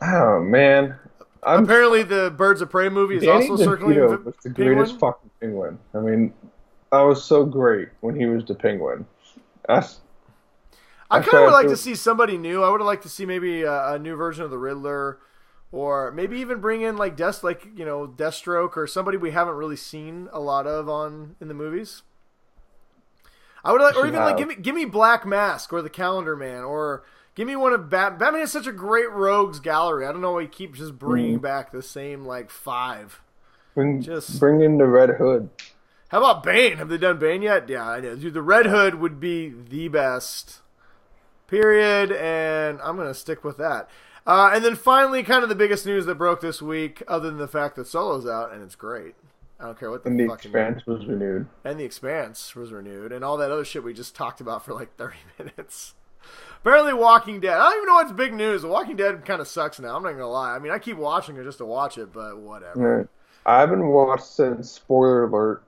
Oh, man. Apparently the Birds of Prey movie is also circling the Penguin. The greatest fucking Penguin. I mean, that was so great when he was the Penguin. I kind of would like to see somebody new. I would have liked to see maybe a new version of the Riddler, or maybe even bring in like Deathstroke, or somebody we haven't really seen a lot of in the movies. I would like, or even like give me Black Mask or the Calendar Man, or give me one of Batman has such a great rogues gallery. I don't know why he keeps just bringing back the same like 5. Bring in the Red Hood. How about Bane? Have they done Bane yet? Yeah, I know. Dude, the Red Hood would be the best. Period, and I'm going to stick with that. And then finally, kind of the biggest news that broke this week, other than the fact that Solo's out, and it's great. I don't care what the fucking... And the Expanse was renewed. And the Expanse was renewed, and all that other shit we just talked about for like 30 minutes. Apparently Walking Dead. I don't even know what's big news. The Walking Dead kind of sucks now, I'm not going to lie. I mean, I keep watching it just to watch it, but whatever. Right. I haven't watched since, spoiler alert,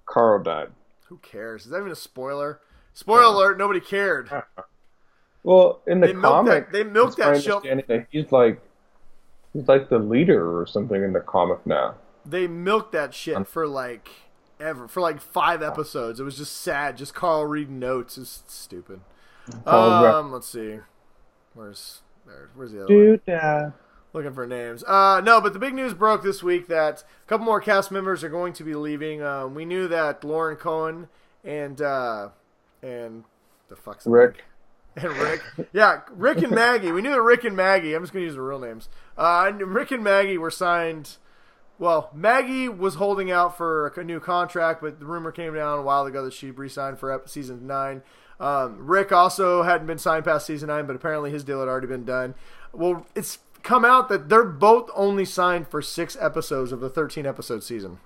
Carl died. Who cares? Is that even a spoiler? Spoiler alert, nobody cared. Well, in the comic, they milked that show. He's like the leader or something in the comic now. They milked that shit for like 5 episodes. It was just sad. Just Carl reading notes is stupid. Let's see. Where's the other one? Looking for names. No, but the big news broke this week that a couple more cast members are going to be leaving. We knew that Lauren Cohen and the fuck's the Rick. And Rick. Yeah, Rick and Maggie. We knew that Rick and Maggie, I'm just going to use their real names. Rick and Maggie were signed. Well, Maggie was holding out for a new contract, but the rumor came down a while ago that she re-signed for season 9. Rick also hadn't been signed past season 9, but apparently his deal had already been done. Well, it's come out that they're both only signed for 6 episodes of the 13-episode season.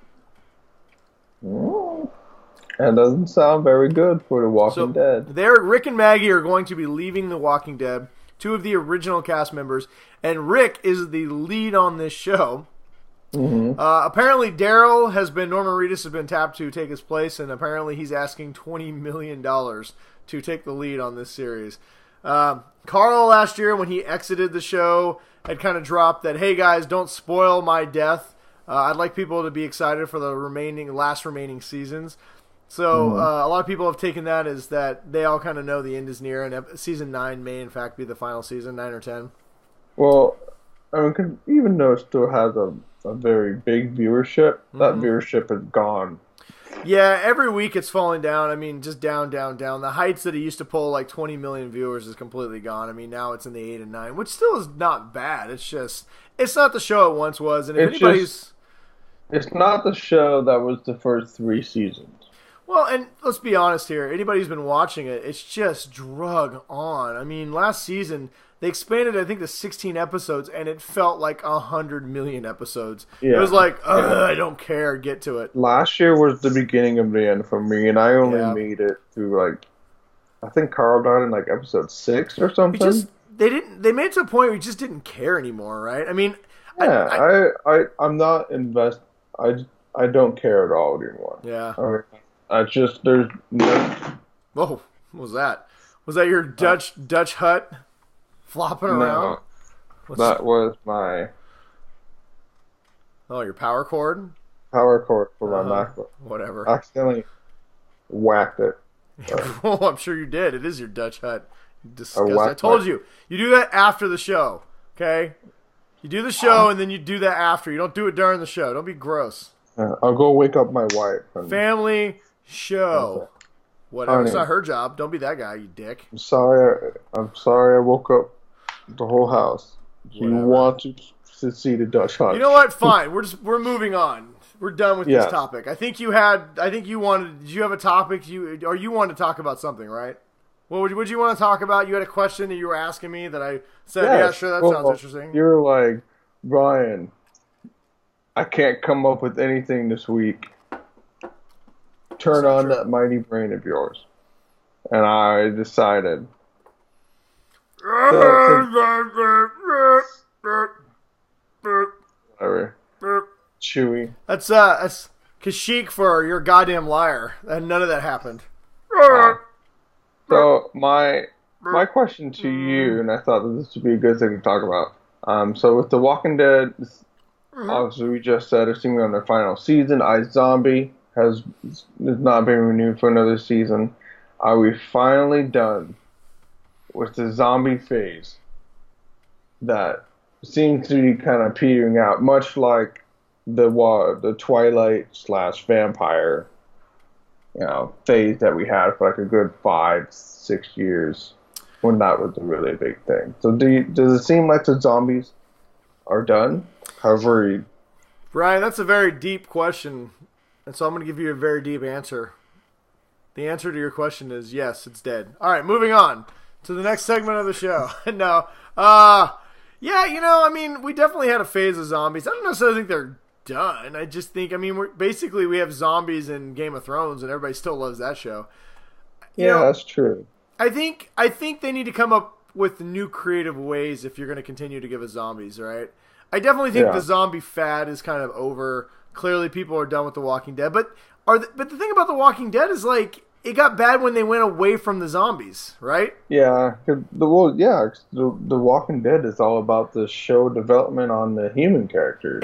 That doesn't sound very good for The Walking Dead. Rick and Maggie are going to be leaving The Walking Dead, 2 of the original cast members, and Rick is the lead on this show. Mm-hmm. Apparently, Norman Reedus has been tapped to take his place, and apparently he's asking $20 million to take the lead on this series. Carl last year, when he exited the show, had kind of dropped that, hey guys, don't spoil my death. I'd like people to be excited for the last remaining seasons. So a lot of people have taken that as that they all kind of know the end is near, and season 9 may in fact be the final season, 9 or 10. Well, I mean, even though it still has a very big viewership, that viewership is gone. Yeah, every week it's falling down. I mean, just down, down, down. The heights that it used to pull like 20 million viewers is completely gone. I mean, now it's in the 8 and 9, which still is not bad. It's just, it's not the show it once was. And if it's not the show that was the first 3 seasons. Well, and let's be honest here. Anybody who's been watching it, it's just drug on. I mean, last season they expanded, I think, to 16 episodes, and it felt like 100 million episodes. Yeah. It was like, I don't care, get to it. Last year was the beginning of the end for me, and I only made it through, like, I think Carl died in, like, episode 6 or something. They made it to a point where we just didn't care anymore, right? I mean, I'm not invested. I don't care at all anymore. Yeah. There's no... Whoa, what was that? Was that your Dutch Hut flopping around? That was my... Oh, your power cord? Power cord for my MacBook. Whatever. I accidentally whacked it. Oh, I'm sure you did. It is your Dutch Hut. Disgusting. I told you. You do that after the show, okay? You do the show and then you do that after. You don't do it during the show. Don't be gross. I'll go wake up my wife. Family show. Okay. Whatever. It's not her job. Don't be that guy, you dick. I'm sorry I woke up the whole house. You want to see the Dutch Hutch. You know what? Fine. We're moving on. We're done with this topic. Did you have a topic you wanted to talk about something, right? What would you want to talk about? You had a question that you were asking me that I said, yeah, sure, that sounds interesting. You were like, Brian, I can't come up with anything this week. Turn on that mighty brain of yours. And I decided. Whatever. Chewy. That's Kashyyyk for you're a goddamn liar. And none of that happened. So my question to you, and I thought that this would be a good thing to talk about. So with The Walking Dead, obviously we just said it's going to be on their final season. iZombie has not been renewed for another season. Are we finally done with the zombie phase that seems to be kind of petering out, much like the Twilight / vampire phase that we had for like a good 5-6 years when that was a really big thing. So does it seem like the zombies are done? However, Brian, that's a very deep question, and so I'm going to give you a very deep answer. The answer to your question is yes, it's dead. All right, moving on to the next segment of the show. No, I mean, we definitely had a phase of zombies. I don't necessarily think they're done. I just think, I mean, we have zombies in Game of Thrones, and everybody still loves that show. That's true. I think they need to come up with new creative ways if you're going to continue to give us zombies, right? I definitely think the zombie fad is kind of over. Clearly, people are done with The Walking Dead, but the thing about The Walking Dead is like it got bad when they went away from the zombies, right? Yeah, The Walking Dead is all about the show development on the human characters.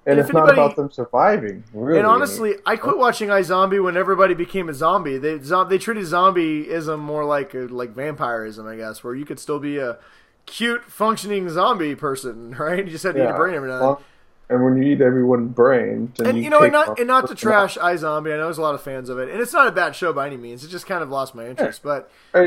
And it's not about them surviving, really. And honestly, I quit watching iZombie when everybody became a zombie. They treated zombieism more like vampirism, I guess, where you could still be cute, functioning zombie person, right? You just had to eat a brain every now and then. And when you eat everyone's brain, then and not to trash iZombie, I know there's a lot of fans of it, and it's not a bad show by any means. It just kind of lost my interest. But I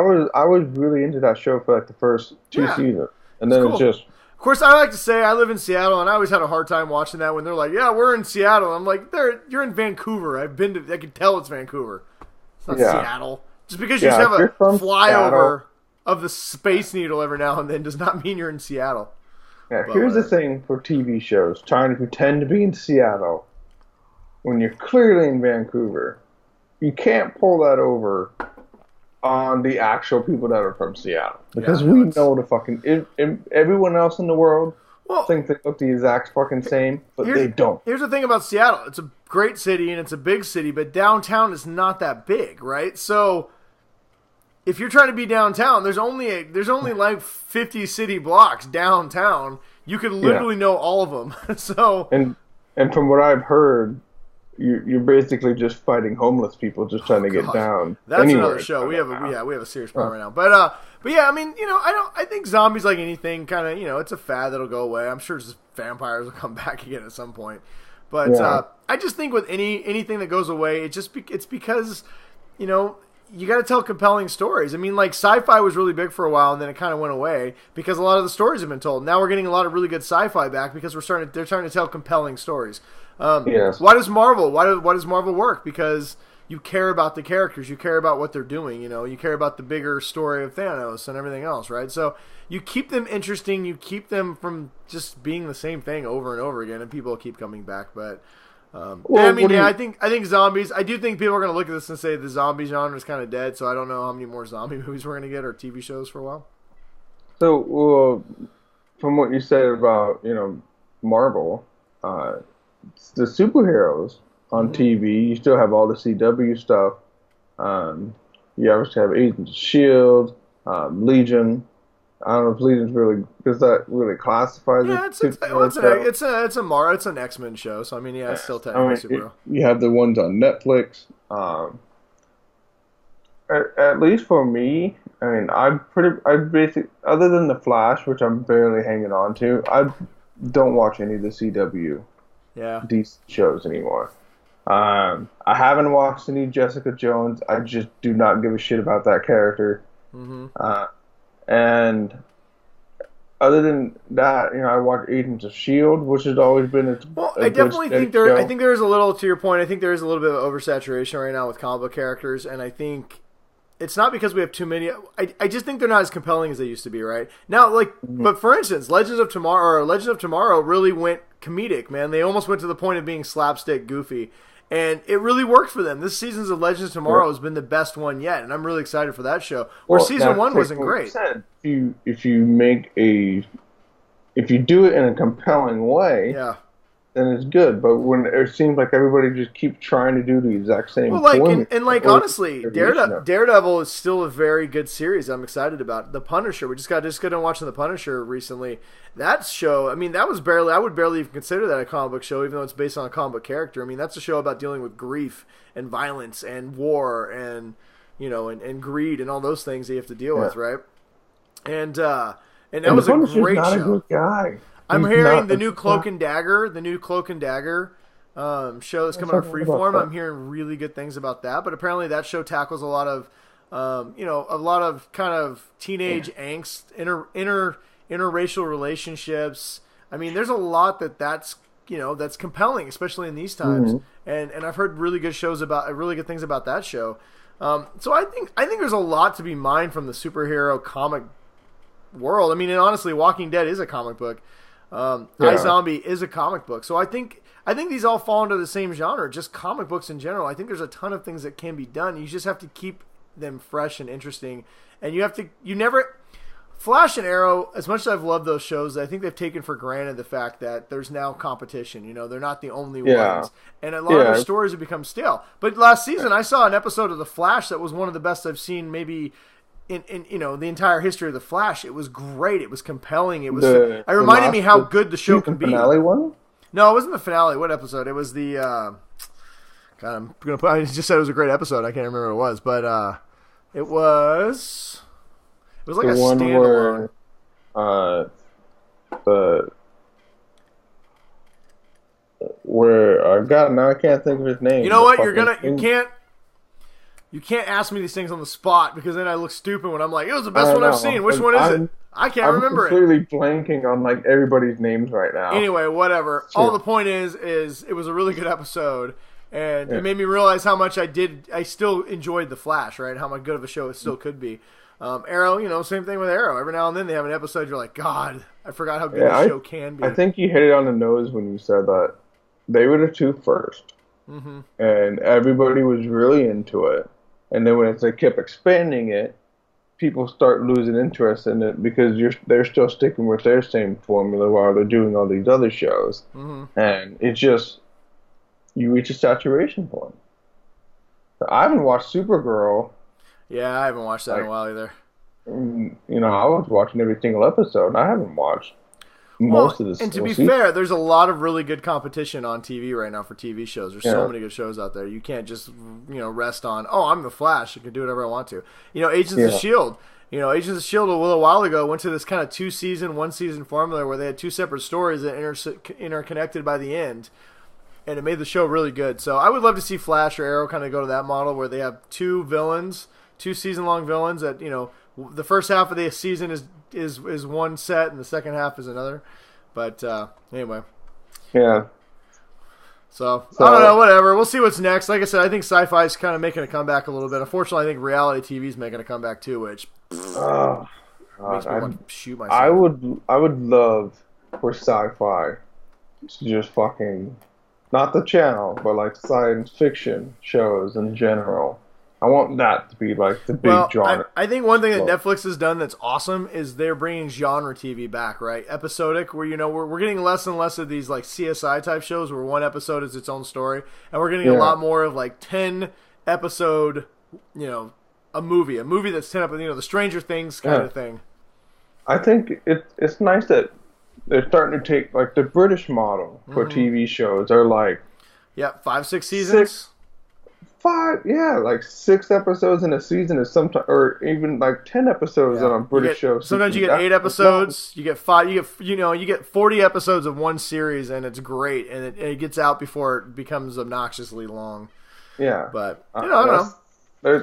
was really into that show for like the first 2 seasons, and then it just. Of course, I like to say I live in Seattle, and I always had a hard time watching that when they're like, "Yeah, we're in Seattle." I'm like, "You're in Vancouver. I can tell it's Vancouver. It's not Seattle. Just because you just have a flyover of the Space Needle every now and then does not mean you're in Seattle." Yeah, here's the thing for TV shows, trying to pretend to be in Seattle when you're clearly in Vancouver. You can't pull that over on the actual people that are from Seattle. Because we know the fucking... everyone else in the world thinks they look the exact fucking same, but they don't. Here's the thing about Seattle. It's a great city and it's a big city, but downtown is not that big, right? So... if you're trying to be downtown, there's only like 50 city blocks downtown. You could literally know all of them. So and from what I've heard, you're basically just fighting homeless people just trying to get down. That's another show. We have a serious problem right now. But yeah, I mean, I think zombies, like anything, kind of, it's a fad that'll go away. I'm sure just vampires will come back again at some point. But I just think with anything that goes away, it's because you got to tell compelling stories. I mean, like, sci-fi was really big for a while, and then it kind of went away because a lot of the stories have been told. Now we're getting a lot of really good sci-fi back because they're starting to tell compelling stories. Yes. Why does Marvel work? Because you care about the characters, you care about what they're doing. You care about the bigger story of Thanos and everything else, right? So you keep them interesting, you keep them from just being the same thing over and over again, and people keep coming back, but. I think zombies. I do think people are going to look at this and say the zombie genre is kind of dead. So I don't know how many more zombie movies we're going to get or TV shows for a while. So, from what you said about Marvel, the superheroes on TV, you still have all the CW stuff. You obviously have Agents of Shield, Legion. I don't know if Legion's really, does that really classify it's an X-Men show, so I mean, it's still technically superhero. You have the ones on Netflix. At least for me, I mean, I basically, other than the Flash, which I'm barely hanging on to, I don't watch any of the CW DC shows anymore. I haven't watched any Jessica Jones. I just do not give a shit about that character. Mm-hmm. And other than that, I watch Agents of S.H.I.E.L.D., which has always been I definitely think there. I think there is a little, to your point, I think there is a little bit of oversaturation right now with comic book characters, and I think it's not because we have too many. I just think they're not as compelling as they used to be, right? Now, but for instance, Legends of Tomorrow really went comedic, man. They almost went to the point of being slapstick goofy. And it really worked for them. This season's of Legends of Tomorrow has been the best one yet, and I'm really excited for that show. Where season 1 wasn't great. If you do it in a compelling way, then it's good. But when it seems like everybody just keeps trying to do the exact same thing. Honestly, Daredevil is still a very good series. I'm excited about The Punisher. We just got done watching The Punisher recently. That show, I mean, I would barely even consider that a comic book show, even though it's based on a comic book character. I mean, that's a show about dealing with grief and violence and war and and greed and all those things that you have to deal with, right? And that was a great show. A good guy. I'm hearing the new Cloak and Dagger show that's coming on Freeform. I'm hearing really good things about that, but apparently that show tackles a lot of, a lot of kind of teenage angst, interracial relationships. I mean, there's a lot that's compelling, especially in these times. Mm-hmm. And I've heard really good things about that show. So I think there's a lot to be mined from the superhero comic world. I mean, and honestly, Walking Dead is a comic book. iZombie is a comic book. So I think these all fall into the same genre, just comic books in general. I think there's a ton of things that can be done. You just have to keep them fresh and interesting. And Flash and Arrow, as much as I've loved those shows, I think they've taken for granted the fact that there's now competition. They're not the only ones. And a lot of their stories have become stale. But last season, I saw an episode of The Flash that was one of the best I've seen maybe in the entire history of The Flash. It was great. It was compelling. It reminded me how good the show can be. Finale one? No, it wasn't the finale. What episode? It was the I just said it was a great episode. I can't remember what it was, but it It was like The a one standalone. The where God, now I can't think of his name. You know The what? fucking You can't ask me these things on the spot because then I look stupid when I'm like, it was the best I one I've know. seen. Which one is it? I can't remember it. I'm completely blanking on like everybody's names right now. Anyway, whatever. Sure. All the point is it was a really good episode, and Yeah. it made me realize how much I still enjoyed The Flash, right? How much good of a show it still could be. Arrow, you know, same thing with Arrow. Every now and then they have an episode you're like, God, I forgot how good this show can be. I think you hit it on the nose when you said that they were the two first, and everybody was really into it. And then when they kept expanding it, people start losing interest in it because they're still sticking with their same formula while they're doing all these other shows, and it's just you reach a saturation point. I haven't watched Supergirl. Yeah, I haven't watched that in a while either. You know, I was watching every single episode, and I haven't watched most of this. And to be fair, there's a lot of really good competition on TV right now for TV shows. There's so many good shows out there. You can't just rest on, oh, I'm the Flash. I can do whatever I want to. Agents of S.H.I.E.L.D. Agents of S.H.I.E.L.D. a little while ago went to this kind of 2-season, 1-season formula where they had 2 separate stories that interconnected by the end. And it made the show really good. So I would love to see Flash or Arrow kind of go to that model where they have 2 villains, 2 season-long villains that, the first half of the season is one set and the second half is another. But anyway. Yeah. So, I don't know, whatever. We'll see what's next. Like I said, I think sci-fi is kind of making a comeback a little bit. Unfortunately, I think reality TV is making a comeback too, which makes me want to shoot myself. I would love for sci-fi to just fucking, not the channel, but like science fiction shows in general. I want that to be like the big genre. I think one thing that Netflix has done that's awesome is they're bringing genre TV back, right? Episodic, where we're getting less and less of these like CSI type shows where one episode is its own story, and we're getting a lot more of like 10 episode, a movie that's 10 episodes, the Stranger Things kind of thing. I think it's nice that they're starting to take like the British model for TV shows are like 5-6 seasons. 6 episodes in a season is sometimes, or even like 10 episodes on a British show. Sometimes you get 8 episodes. You get 5. You get 40 episodes of one series, and it's great, and it gets out before it becomes obnoxiously long. Yeah, but I don't know. I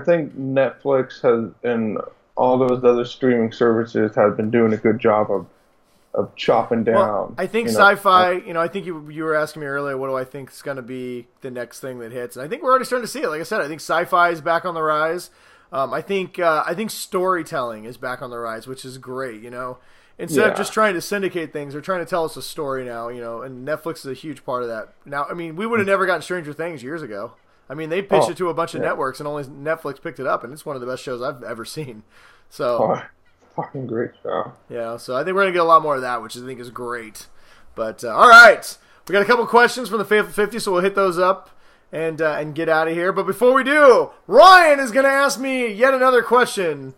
think Netflix has and all those other streaming services have been doing a good job of chopping down. Well, I think sci-fi, I think you were asking me earlier, what do I think is going to be the next thing that hits? And I think we're already starting to see it. Like I said, I think sci-fi is back on the rise. I think storytelling is back on the rise, which is great, Instead of just trying to syndicate things, they're trying to tell us a story now, and Netflix is a huge part of that. Now, I mean, we would have never gotten Stranger Things years ago. I mean, they pitched it to a bunch of networks, and only Netflix picked it up, and it's one of the best shows I've ever seen. So... fucking great show. Yeah, so I think we're going to get a lot more of that, which I think is great. But, all right. We got a couple questions from the Faithful 50, so we'll hit those up and get out of here. But before we do, Ryan is going to ask me yet another question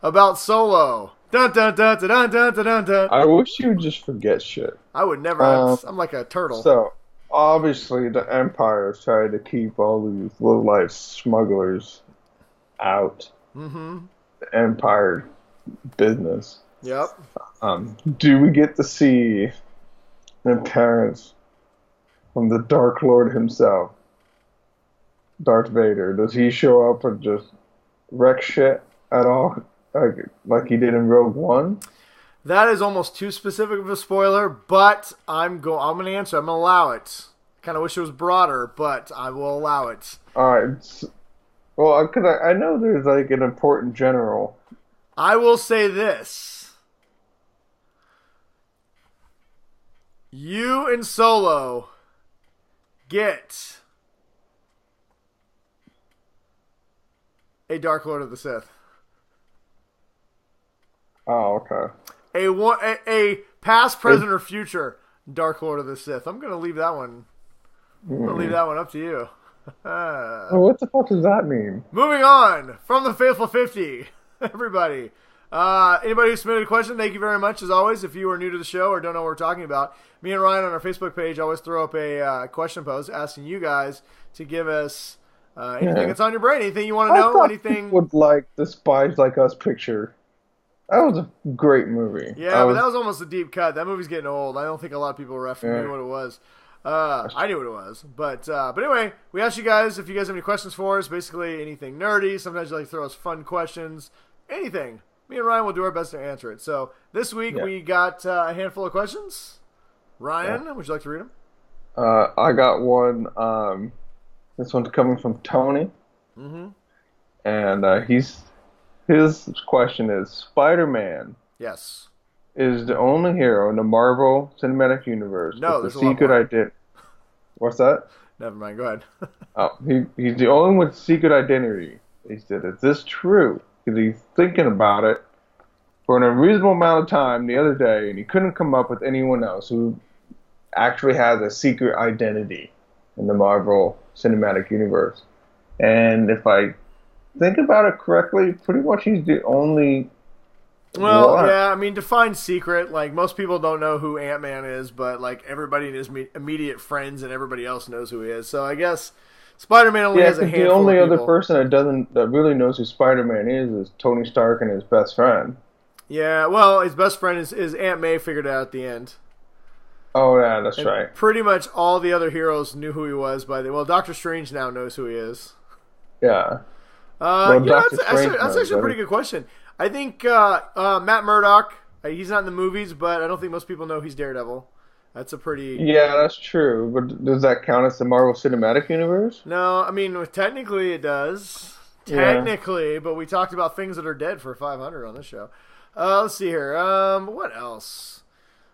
about Solo. Dun, dun, dun, dun, dun, dun, dun, dun. I wish you would just forget shit. I would never. I'm like a turtle. So, obviously, the Empire is trying to keep all these low-life smugglers out. The Empire business. Yep. Do we get to see an appearance from the Dark Lord himself, Darth Vader? Does he show up and just wreck shit at all, like he did in Rogue One? That is almost too specific of a spoiler, but I'm going to answer. I'm going to allow it. Kind of wish it was broader, but I will allow it. All right. Well, because I know there's like an important general. I will say this. You and Solo get a Dark Lord of the Sith. Oh, okay. A past, present, or future Dark Lord of the Sith. I'm going to leave that one. Up to you. Well, what the fuck does that mean? Moving on from the Faithful 50. Everybody. Anybody who submitted a question, thank you very much. As always, if you are new to the show or don't know what we're talking about, me and Ryan on our Facebook page always throw up a question post asking you guys to give us Anything that's on your brain? Anything you want to I know? thought Anything? people would like the Spies Like Us picture. That was a great movie. Yeah, but that was almost a deep cut. That movie's getting old. I don't think a lot of people knew what it was. I knew what it was. But anyway, we asked you guys if you guys have any questions for us. Basically, anything nerdy. Sometimes you like to throw us fun questions. Anything. Me and Ryan will do our best to answer it. So this week we got a handful of questions. Ryan, would you like to read them? I got one. This one's coming from Tony. Mm-hmm. And his question is, Spider-Man Yes. is the only hero in the Marvel Cinematic Universe No, with there's the a lot secret more. identity. What's that? Never mind. Go ahead. Oh, he's the only one with secret identity. He said, is this true? Because he's thinking about it for an unreasonable amount of time the other day, and he couldn't come up with anyone else who actually has a secret identity in the Marvel Cinematic Universe. And if I think about it correctly, pretty much he's the only Well, one. yeah, I mean, define secret. Like, most people don't know who Ant-Man is, but, like, everybody in his immediate friends and everybody else knows who he is. So I guess Spider-Man only has a handful the only of other people. person that really knows who Spider-Man is Tony Stark and his best friend. Yeah, well, his best friend is Aunt May figured it out at the end. Oh, yeah, that's And right. pretty much all the other heroes knew who he was by the... Well, Doctor Strange now knows who he is. Yeah. That's actually a pretty good question. I think Matt Murdock, he's not in the movies, but I don't think most people know he's Daredevil. That's a pretty... Yeah, that's true. But does that count as the Marvel Cinematic Universe? No, I mean, technically it does. Yeah. Technically, but we talked about things that are dead for 500 on this show. Let's see here. What else?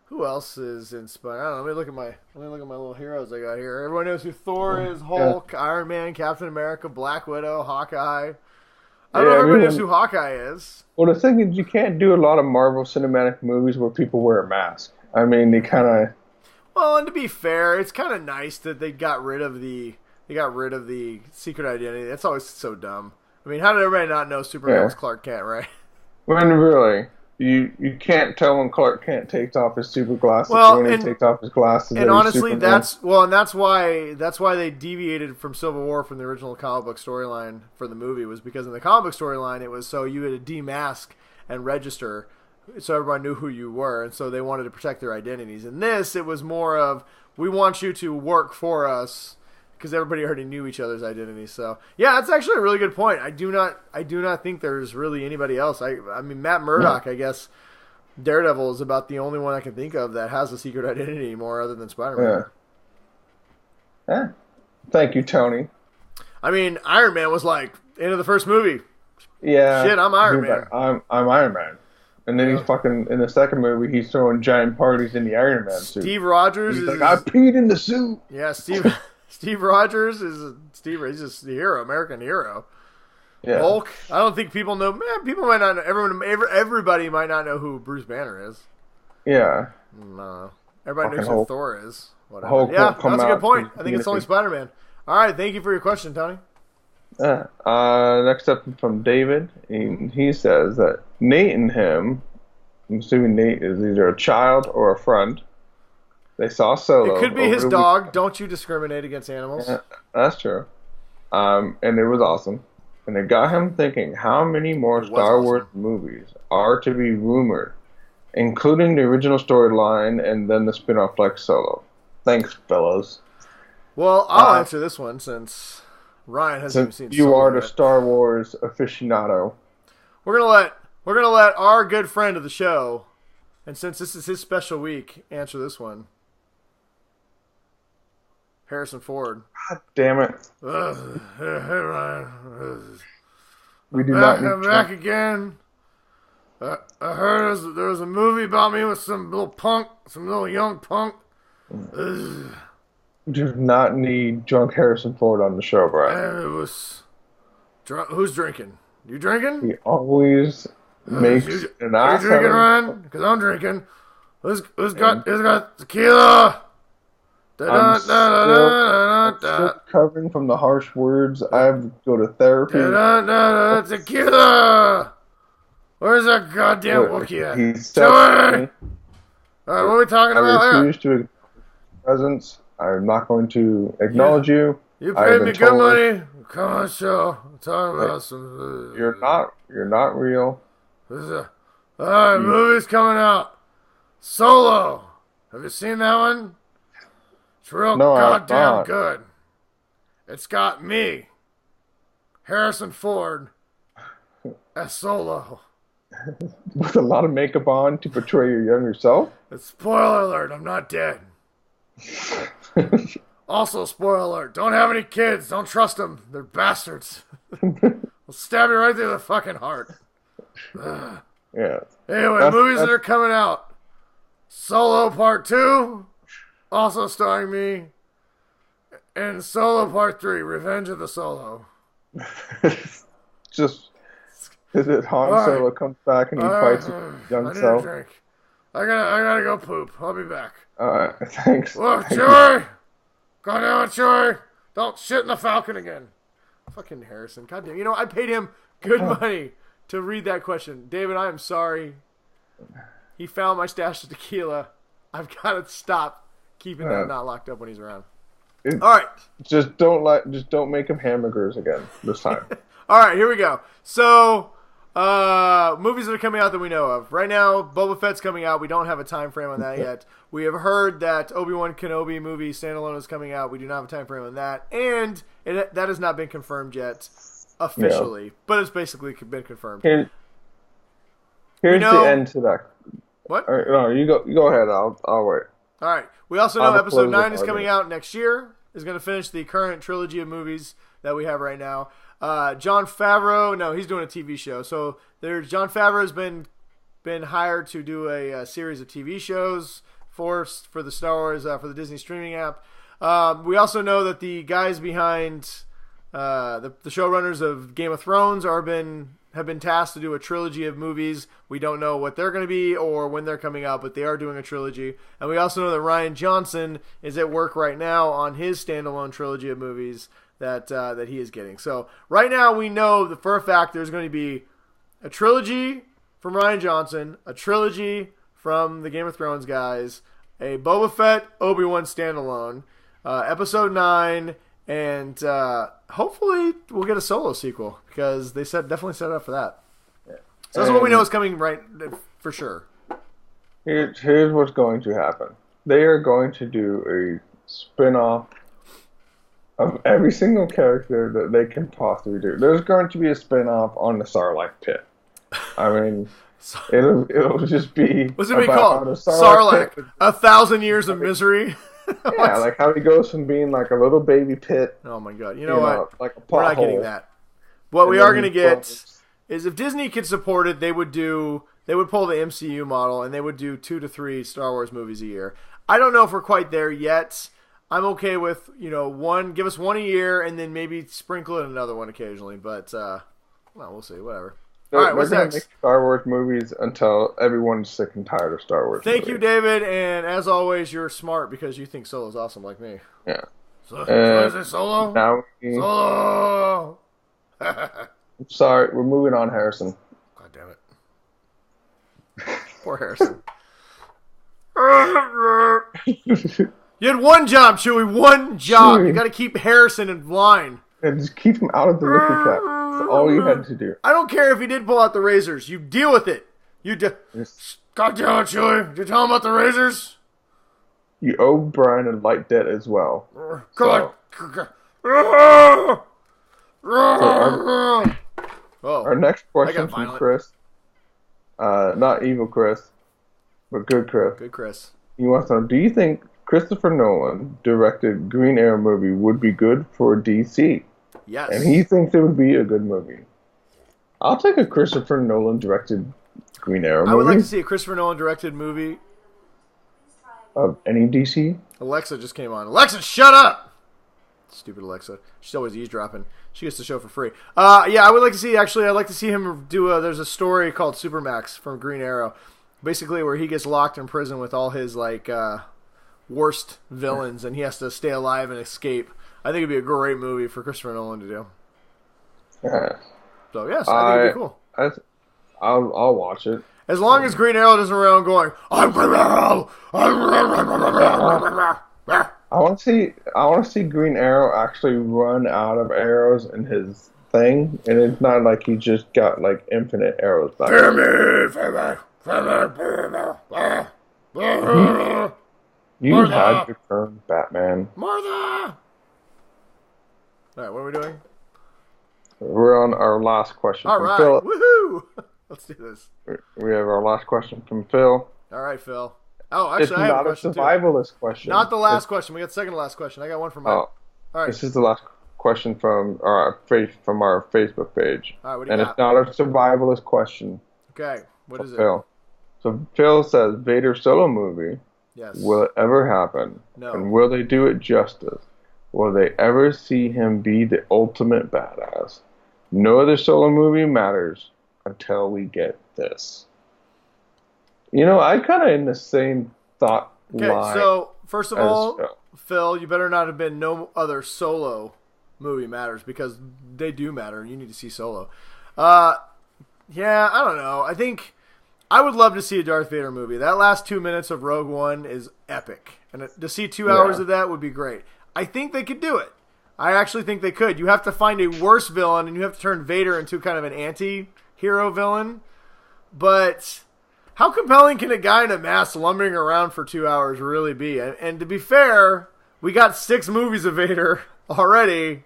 Who else is in Spider? I don't know. Let me look at my little heroes I got here. Everyone knows who Thor is, Hulk, Iron Man, Captain America, Black Widow, Hawkeye. I don't know if everybody knows who Hawkeye is. Well, the thing is, you can't do a lot of Marvel Cinematic movies where people wear a mask. I mean, they kind of... Well, and to be fair, it's kind of nice that they got rid of the secret identity. That's always so dumb. I mean, how did everybody not know Superman was Clark Kent, right? When really... You can't tell when Clark Kent takes off his super glasses when he takes off his glasses. And honestly, that's why they deviated from Civil War from the original comic book storyline for the movie, was because in the comic book storyline it was so you had to demask and register so everyone knew who you were, and so they wanted to protect their identities. In this, it was more of, we want you to work for us, because everybody already knew each other's identities. So yeah, that's actually a really good point. I do not think there's really anybody else. I mean, Matt Murdock, I guess Daredevil is about the only one I can think of that has a secret identity anymore, other than Spider-Man. Yeah. Thank you, Tony. I mean, Iron Man was like end of the first movie. Yeah. Shit, I'm Iron Man. I'm Iron Man. And then he's fucking, in the second movie, he's throwing giant parties in the Iron Man suit. Steve Rogers he's like, I peed in the suit. Yeah, Steve Rogers he's just the hero, American hero. Yeah. Hulk, I don't think people know. Man, people might not know. Everybody might not know who Bruce Banner is. Yeah. No. Everybody knows Hulk. who Thor is. Whatever. Hulk Yeah, will come that's a good out point. to I think it's only Spider-Man. All right, thank you for your question, Tony. Next up from David. He says that Nate and him, I'm assuming Nate is either a child or a friend, they saw Solo. It could be his dog. Don't you discriminate against animals? Yeah, that's true. And it was awesome. And it got him thinking, how many more Star Wars movies are to be rumored, including the original storyline and then the spin-off like Solo? Thanks, fellas. Well, I'll answer this one since Ryan hasn't even seen you Solo are the yet. Star Wars aficionado. We're gonna let our good friend of the show, and since this is his special week, answer this one. Harrison Ford. God damn it. Hey Ryan. We do not I'm need back again. I heard there was a movie about me with some little young punk. do not need drunk Harrison Ford on the show, Brian. And it was... Who's drinking? You drinking? He always makes an ass You drinking, out Ryan? Because I'm drinking. Who's got tequila? I'm still recovering from the harsh words. I have to go to therapy. Tequila! Where's that goddamn Wookiee at? He's Joey! Alright, what are we talking about I here? refuse to acknowledge your presence. I'm not going to acknowledge you. You paid me good money. Come on, show. Talk about some. You're not real. Alright, movie's coming out. Solo. Have you seen that one? It's real goddamn good. It's got me, Harrison Ford, as Solo. With a lot of makeup on to portray your younger self? Spoiler alert, I'm not dead. Also, spoiler alert, don't have any kids. Don't trust them. They're bastards. They'll stab you right through the fucking heart. Yeah. Anyway, movies that are coming out. Solo Part 2, also starring me. And Solo Part 3, Revenge of the Solo. Just, is it Han Solo comes back and he fights his young self? Drink. I gotta go poop. I'll be back. Alright, thanks. Whoa, Chewie! God damn it, Chewie! Don't shit in the Falcon again. Fucking Harrison. God damn. You know, I paid him good money to read that question. David, I am sorry. He found my stash of tequila. I've got to stop keeping that not locked up when he's around. All right. Just don't make him hamburgers again this time. All right, here we go. So, movies that are coming out that we know of. Right now, Boba Fett's coming out. We don't have a time frame on that yet. We have heard that Obi-Wan Kenobi movie standalone is coming out. We do not have a time frame on that. And that has not been confirmed yet officially, but it's basically been confirmed. Here's the end to that. What? All right, no, you go ahead. I'll wait. All right. We also know Episode 9 is coming out next year. Is going to finish the current trilogy of movies that we have right now. Jon Favreau, no, he's doing a TV show. So Jon Favreau has been hired to do a series of TV shows for the Star Wars for the Disney streaming app. We also know that the guys behind the showrunners of Game of Thrones have been tasked to do a trilogy of movies. We don't know what they're going to be or when they're coming out, but they are doing a trilogy. And we also know that Rian Johnson is at work right now on his standalone trilogy of movies that he is getting. So right now we know for a fact there's going to be a trilogy from Rian Johnson, a trilogy from the Game of Thrones guys, a Boba Fett Obi-Wan standalone, Episode 9, and hopefully we'll get a Solo sequel because they definitely set it up for that. Yeah. So that's what we know is coming right for sure. Here's what's going to happen. They are going to do a spin-off of every single character that they can possibly do. There's going to be a spin-off on the Sarlacc pit. I mean, it'll just be... What's it be called? Sarlacc. 1,000 Years of Misery? Yeah, like how he goes from being like a little baby pit. Oh my god! You know what? Like a We're not getting that. What we are going to get is if Disney could support it, they would pull the MCU model and they would do 2 to 3 Star Wars movies a year. I don't know if we're quite there yet. I'm okay with one. Give us one a year and then maybe sprinkle in another one occasionally. But we'll see. Whatever. All right, what's next? Make Star Wars movies until everyone's sick and tired of Star Wars. Thank you, David, and as always, you're smart because you think Solo's awesome like me. Yeah. So is it Solo? Now Solo! I'm sorry, we're moving on, Harrison. God damn it. Poor Harrison. You had one job, Chewie, one job. You got to keep Harrison in line. And just keep him out of the liquor cap. That's all you had to do. I don't care if he did pull out the razors. You deal with it. God damn it, Chewie. Did you tell him about the razors? You owe Brian a light debt as well. God. Our next question from Chris. Not evil Chris, but good Chris. Good Chris. He wants to know, do you think Christopher Nolan directed Green Arrow movie would be good for DC? Yes. And he thinks it would be a good movie. I'll take a Christopher Nolan directed Green Arrow movie. I would like to see a Christopher Nolan directed movie. Of any DC? Alexa just came on. Alexa, shut up! Stupid Alexa. She's always eavesdropping. She gets the show for free. Yeah, I would like to see, I'd like to see him do there's a story called Supermax from Green Arrow. Basically where he gets locked in prison with all his, worst villains and he has to stay alive and escape. I think it'd be a great movie for Christopher Nolan to do. Yeah. So, yes, I think it'd be cool. I'll watch it. As long as Green Arrow doesn't run around going, I'm Green Arrow! I want want to see Green Arrow actually run out of arrows in his thing, and it's not like he just got like infinite arrows back. You had your turn, Batman. Martha! Alright, what are we doing? We're on our last question from Alright, Phil. woohoo! Let's do this. We have our last question from Phil. Alright, Phil. Oh, actually, It's I have a not a question survivalist question. Not the last question. We got the second to last question. I got one from Mike. Oh, Alright. this is the last question from our Facebook page. Alright, what do you got? It's not a survivalist question. Okay, what is it? Phil. So Phil says, Vader solo movie. Yes. Will it ever happen? No. And will they do it justice? Will they ever see him be the ultimate badass? No other solo movie matters until we get this. You know, I kind of in the same thought line. Okay, so first of all, Phil, you better not have been no other solo movie matters, because they do matter. You need to see Solo. Yeah, I don't know. I think I would love to see a Darth Vader movie. That last 2 minutes of Rogue One is epic. And to see 2 hours of that would be great. I think they could do it. I actually think they could. You have to find a worse villain, and you have to turn Vader into kind of an anti-hero villain. But how compelling can a guy in a mask lumbering around for 2 hours really be? And to be fair, we got 6 movies of Vader already.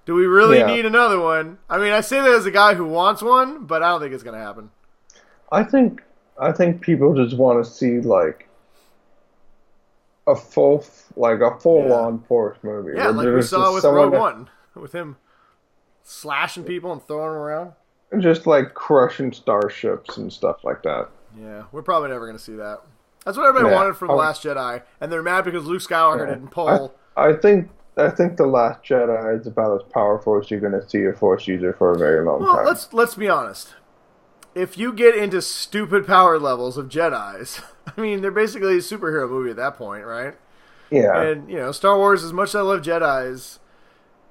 Do we really need another one? I mean, I say that as a guy who wants one, but I don't think it's going to happen. I think people just want to see like a full-on Force movie. Yeah, like we saw with Rogue One, with him slashing people and throwing them around. And just like crushing starships and stuff like that. Yeah, we're probably never going to see that. That's what everybody wanted from The Last Jedi, and they're mad because Luke Skywalker didn't pull. I think The Last Jedi is about as powerful as you're going to see a Force user for a very long time. Let's be honest. If you get into stupid power levels of Jedis, I mean, they're basically a superhero movie at that point, right? Yeah. And, you know, Star Wars, as much as I love Jedis,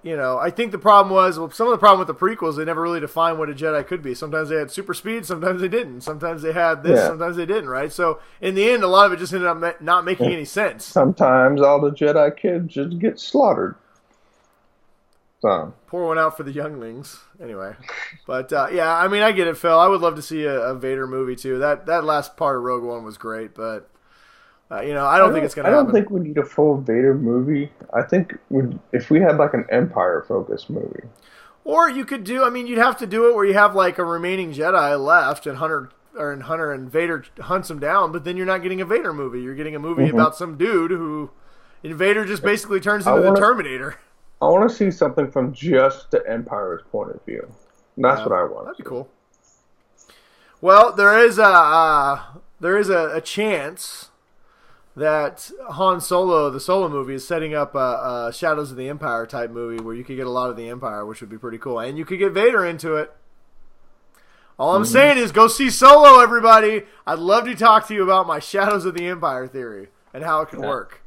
you know, I think the problem was, well, some of the problem with the prequels, they never really defined what a Jedi could be. Sometimes they had super speed, sometimes they didn't. Sometimes they had this, sometimes they didn't, right? So, in the end, a lot of it just ended up not making any sense. Sometimes all the Jedi kids just get slaughtered. So. Pour one out for the younglings. Anyway. But, yeah, I mean, I get it, Phil. I would love to see a Vader movie, too. That last part of Rogue One was great, but, you know, I don't think it's going to happen. I don't think we need a full Vader movie. I think if we had, like, an Empire-focused movie. Or you could do, I mean, you'd have to do it where you have, like, a remaining Jedi left, and Hunter and Vader hunts him down, but then you're not getting a Vader movie. You're getting a movie about some dude who, and Vader just basically turns into the Terminator. I want to see something from just the Empire's point of view. That's what I want. That'd be cool. Well, there is a chance that Han Solo, the Solo movie, is setting up a Shadows of the Empire type movie where you could get a lot of the Empire, which would be pretty cool, and you could get Vader into it. All I'm saying is go see Solo, everybody. I'd love to talk to you about my Shadows of the Empire theory and how it can work.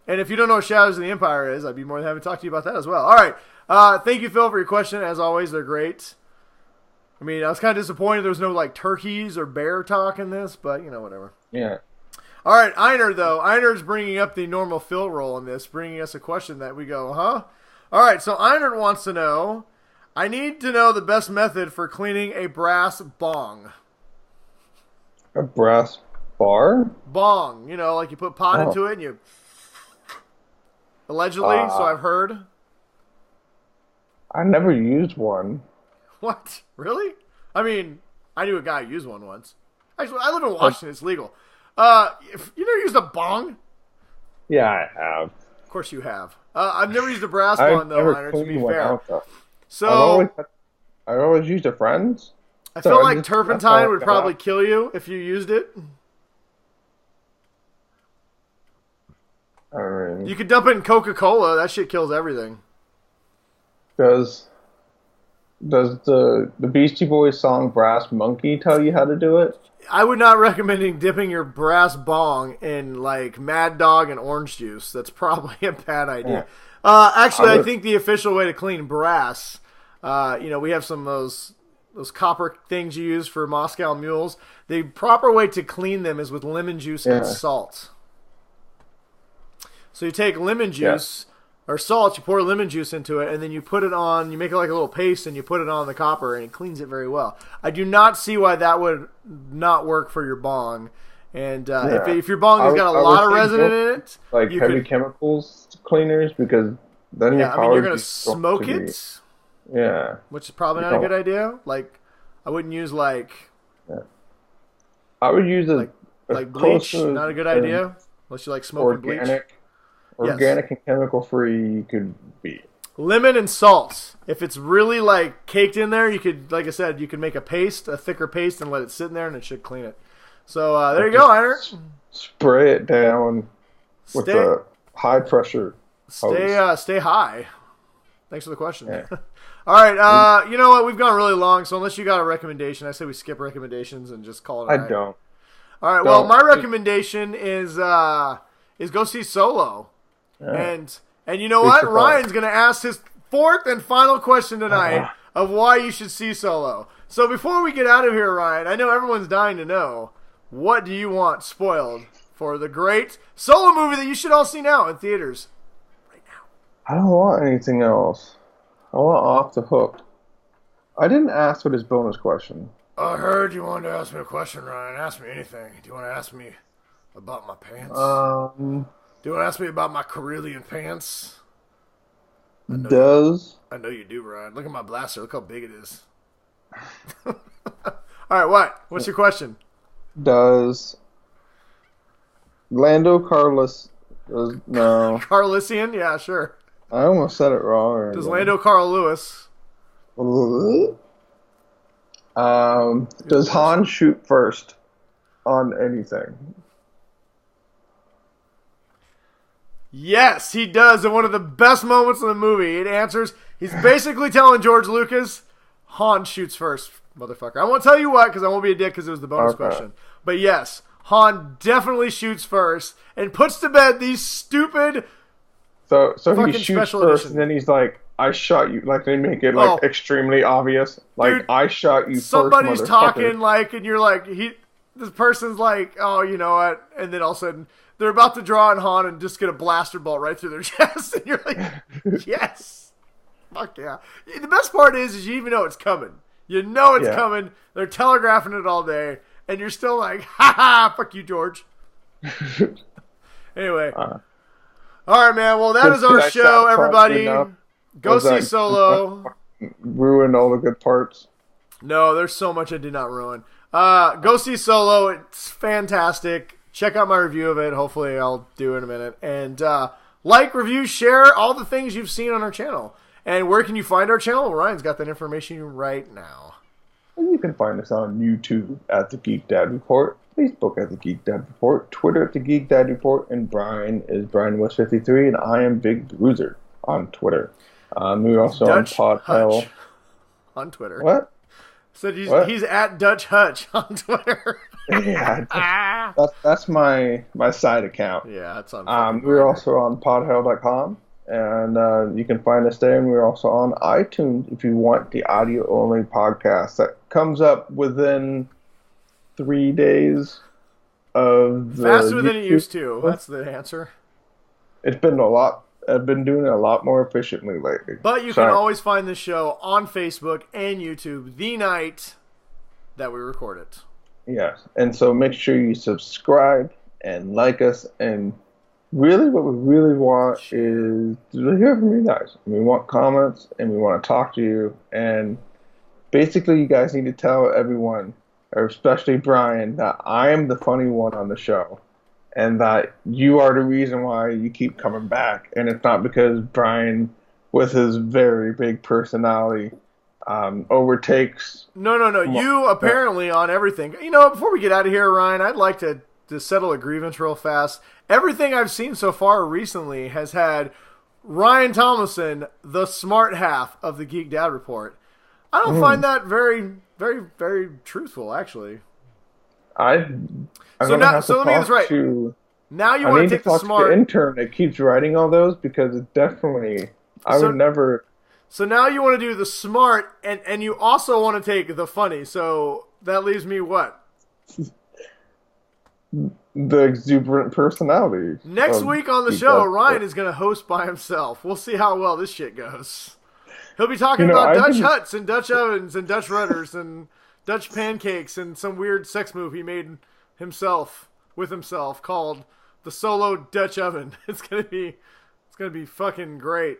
And if you don't know what Shadows of the Empire is, I'd be more than happy to talk to you about that as well. All right. Thank you, Phil, for your question. As always, they're great. I mean, I was kind of disappointed there was no, like, turkeys or bear talk in this, but, you know, whatever. Yeah. All right, Einar, though. Einar's bringing up the normal Phil role in this, bringing us a question that we go, huh? All right, so Einar wants to know, I need to know the best method for cleaning a brass bong. A brass bar? Bong. You know, like you put pot into it and you... Allegedly, so I've heard. I never used one. What? Really? I mean, I knew a guy who used one once. Actually, I live in Washington. It's legal. If you never used a bong? Yeah, I have. Of course you have. I've never used a brass bong, though, Leonard, to be fair. So, I always used a friend's. I feel like turpentine would probably kill you if you used it. I mean, you could dump it in Coca-Cola. That shit kills everything. Does the Beastie Boys song Brass Monkey tell you how to do it? I would not recommend dipping your brass bong in, like, Mad Dog and orange juice. That's probably a bad idea. Yeah. Actually, I think the official way to clean brass, you know, we have some of those copper things you use for Moscow mules. The proper way to clean them is with lemon juice and salt. So you take lemon juice or salt, you pour lemon juice into it, and then you put it on, you make it like a little paste, and you put it on the copper, and it cleans it very well. I do not see why that would not work for your bong. And if your bong has got a lot of resin in it, like heavy chemicals cleaners, because then you're going to smoke it. Yeah. Which is probably not a good idea. Like, I wouldn't use like... Yeah. I would use like bleach, not a good idea. Unless you like smoking bleach. Organic and chemical free you could be. Lemon and salt. If it's really like caked in there, you could, like I said, you could make a paste, a thicker paste, and let it sit in there, and it should clean it. So there you go, Einer. Spray it down with the high pressure hose. Stay high. Thanks for the question. Yeah. All right, you know what? We've gone really long, so unless you got a recommendation, I say we skip recommendations and just call it a night. I don't. All right, well, my recommendation is go see Solo. Yeah. And you know what? Ryan's going to ask his fourth and final question tonight of why you should see Solo. So before we get out of here, Ryan, I know everyone's dying to know, what do you want spoiled for the great Solo movie that you should all see now in theaters right now? I don't want anything else. I want Off the Hook. I didn't ask for this bonus question. I heard you wanted to ask me a question, Ryan. Ask me anything. Do you want to ask me about my pants? Do you want to ask me about my Carillion pants? I know you do, Ryan. Look at my blaster. Look how big it is. All right, what? What's your question? Does Lando Carlos... No. Carlissian? Yeah, sure. I almost said it wrong. Does Lando Carl Lewis? Does Han shoot first on anything? Yes, he does. In one of the best moments in the movie, it answers. He's basically telling George Lucas, Han shoots first, motherfucker. I won't tell you what because I won't be a dick because it was the bonus question. But yes, Han definitely shoots first and puts to bed these stupid. So he shoots first, and then he's like, "I shot you." Like they make it like extremely obvious. Like dude, I shot you. Somebody's talking like, and you're like, this person's like, "Oh, you know what?" And then all of a sudden, they're about to draw on Han and just get a blaster bolt right through their chest, and you're like, "Yes, fuck yeah!" The best part is you even know it's coming. You know it's coming. They're telegraphing it all day, and you're still like, "Ha ha, fuck you, George." Anyway. All right, man. Well, that is our show, everybody. Go see Solo. Ruin all the good parts. No, there's so much I did not ruin. Go see Solo. It's fantastic. Check out my review of it. Hopefully, I'll do it in a minute. And like, review, share all the things you've seen on our channel. And where can you find our channel? Ryan's got that information right now. You can find us on YouTube at the Geek Dad Report, Facebook at the Geek Dad Report, Twitter at the Geek Dad Report, and Brian is BrianWest53, and I am Big Bruiser on Twitter. We're also Dutch on Hutch on Twitter. What? Said he's at Dutch Hutch on Twitter. Yeah, that's my side account. Yeah, that's on. We're also on podhell.com, and you can find us there. And we're also on iTunes if you want the audio only podcast that comes up within 3 days of the faster than it used to. That's the answer. It's been a lot. I've been doing it a lot more efficiently lately. But you can always find the show on Facebook and YouTube the night that we record it. Yes, and so make sure you subscribe and like us. And really, what we really want is to hear from you guys. We want comments, and we want to talk to you. And basically, you guys need to tell everyone, or especially Brian, that I am the funny one on the show. And that you are the reason why you keep coming back. And it's not because Brian, with his very big personality, overtakes... No. You apparently on everything. You know, before we get out of here, Ryan, I'd like to settle a grievance real fast. Everything I've seen so far recently has had Ryan Tomlinson, the smart half of the Geek Dad Report. I don't find that very, very, very truthful, actually. So let me get this right. Now you want to take the smart the intern that keeps writing all those because it definitely would never. So now you want to do the smart and you also want to take the funny. So that leaves me what? the exuberant personality. Next week on the Geek show, Dad Ryan Report. is going to host by himself. We'll see how well this shit goes. He'll be talking You know, about I've Dutch been- Hutts and Dutch ovens and Dutch rudders and Dutch pancakes and some weird sex move he made himself with himself called the Solo Dutch Oven. It's gonna be fucking great.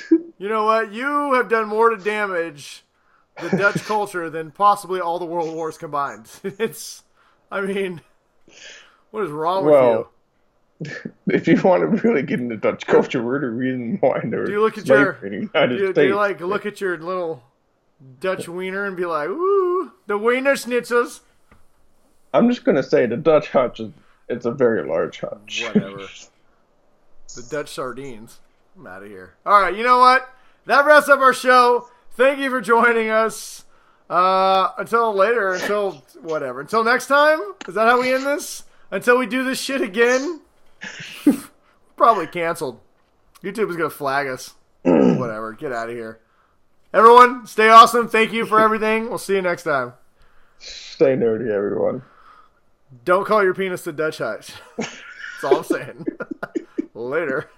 You know what? You have done more to damage the Dutch culture than possibly all the world wars combined. I mean, what is wrong with Well, you? if you want to really get into Dutch culture, we're the reason why there Do you look was at your slavery in the United do States. you like look at your little Dutch wiener and be like, ooh, the wiener schnitzels? I'm just gonna say the Dutch Hutch it's a very large hutch. Whatever. The Dutch sardines. I'm out of here. All right, you know what? That wraps up our show. Thank you for joining us. Until later, until whatever. Until next time? Is that how we end this? Until we do this shit again? Probably canceled. YouTube is going to flag us. Whatever. Get out of here. Everyone, stay awesome. Thank you for everything. We'll see you next time. Stay nerdy, everyone. Don't call your penis the Dutch Hutch. That's all I'm saying. Later.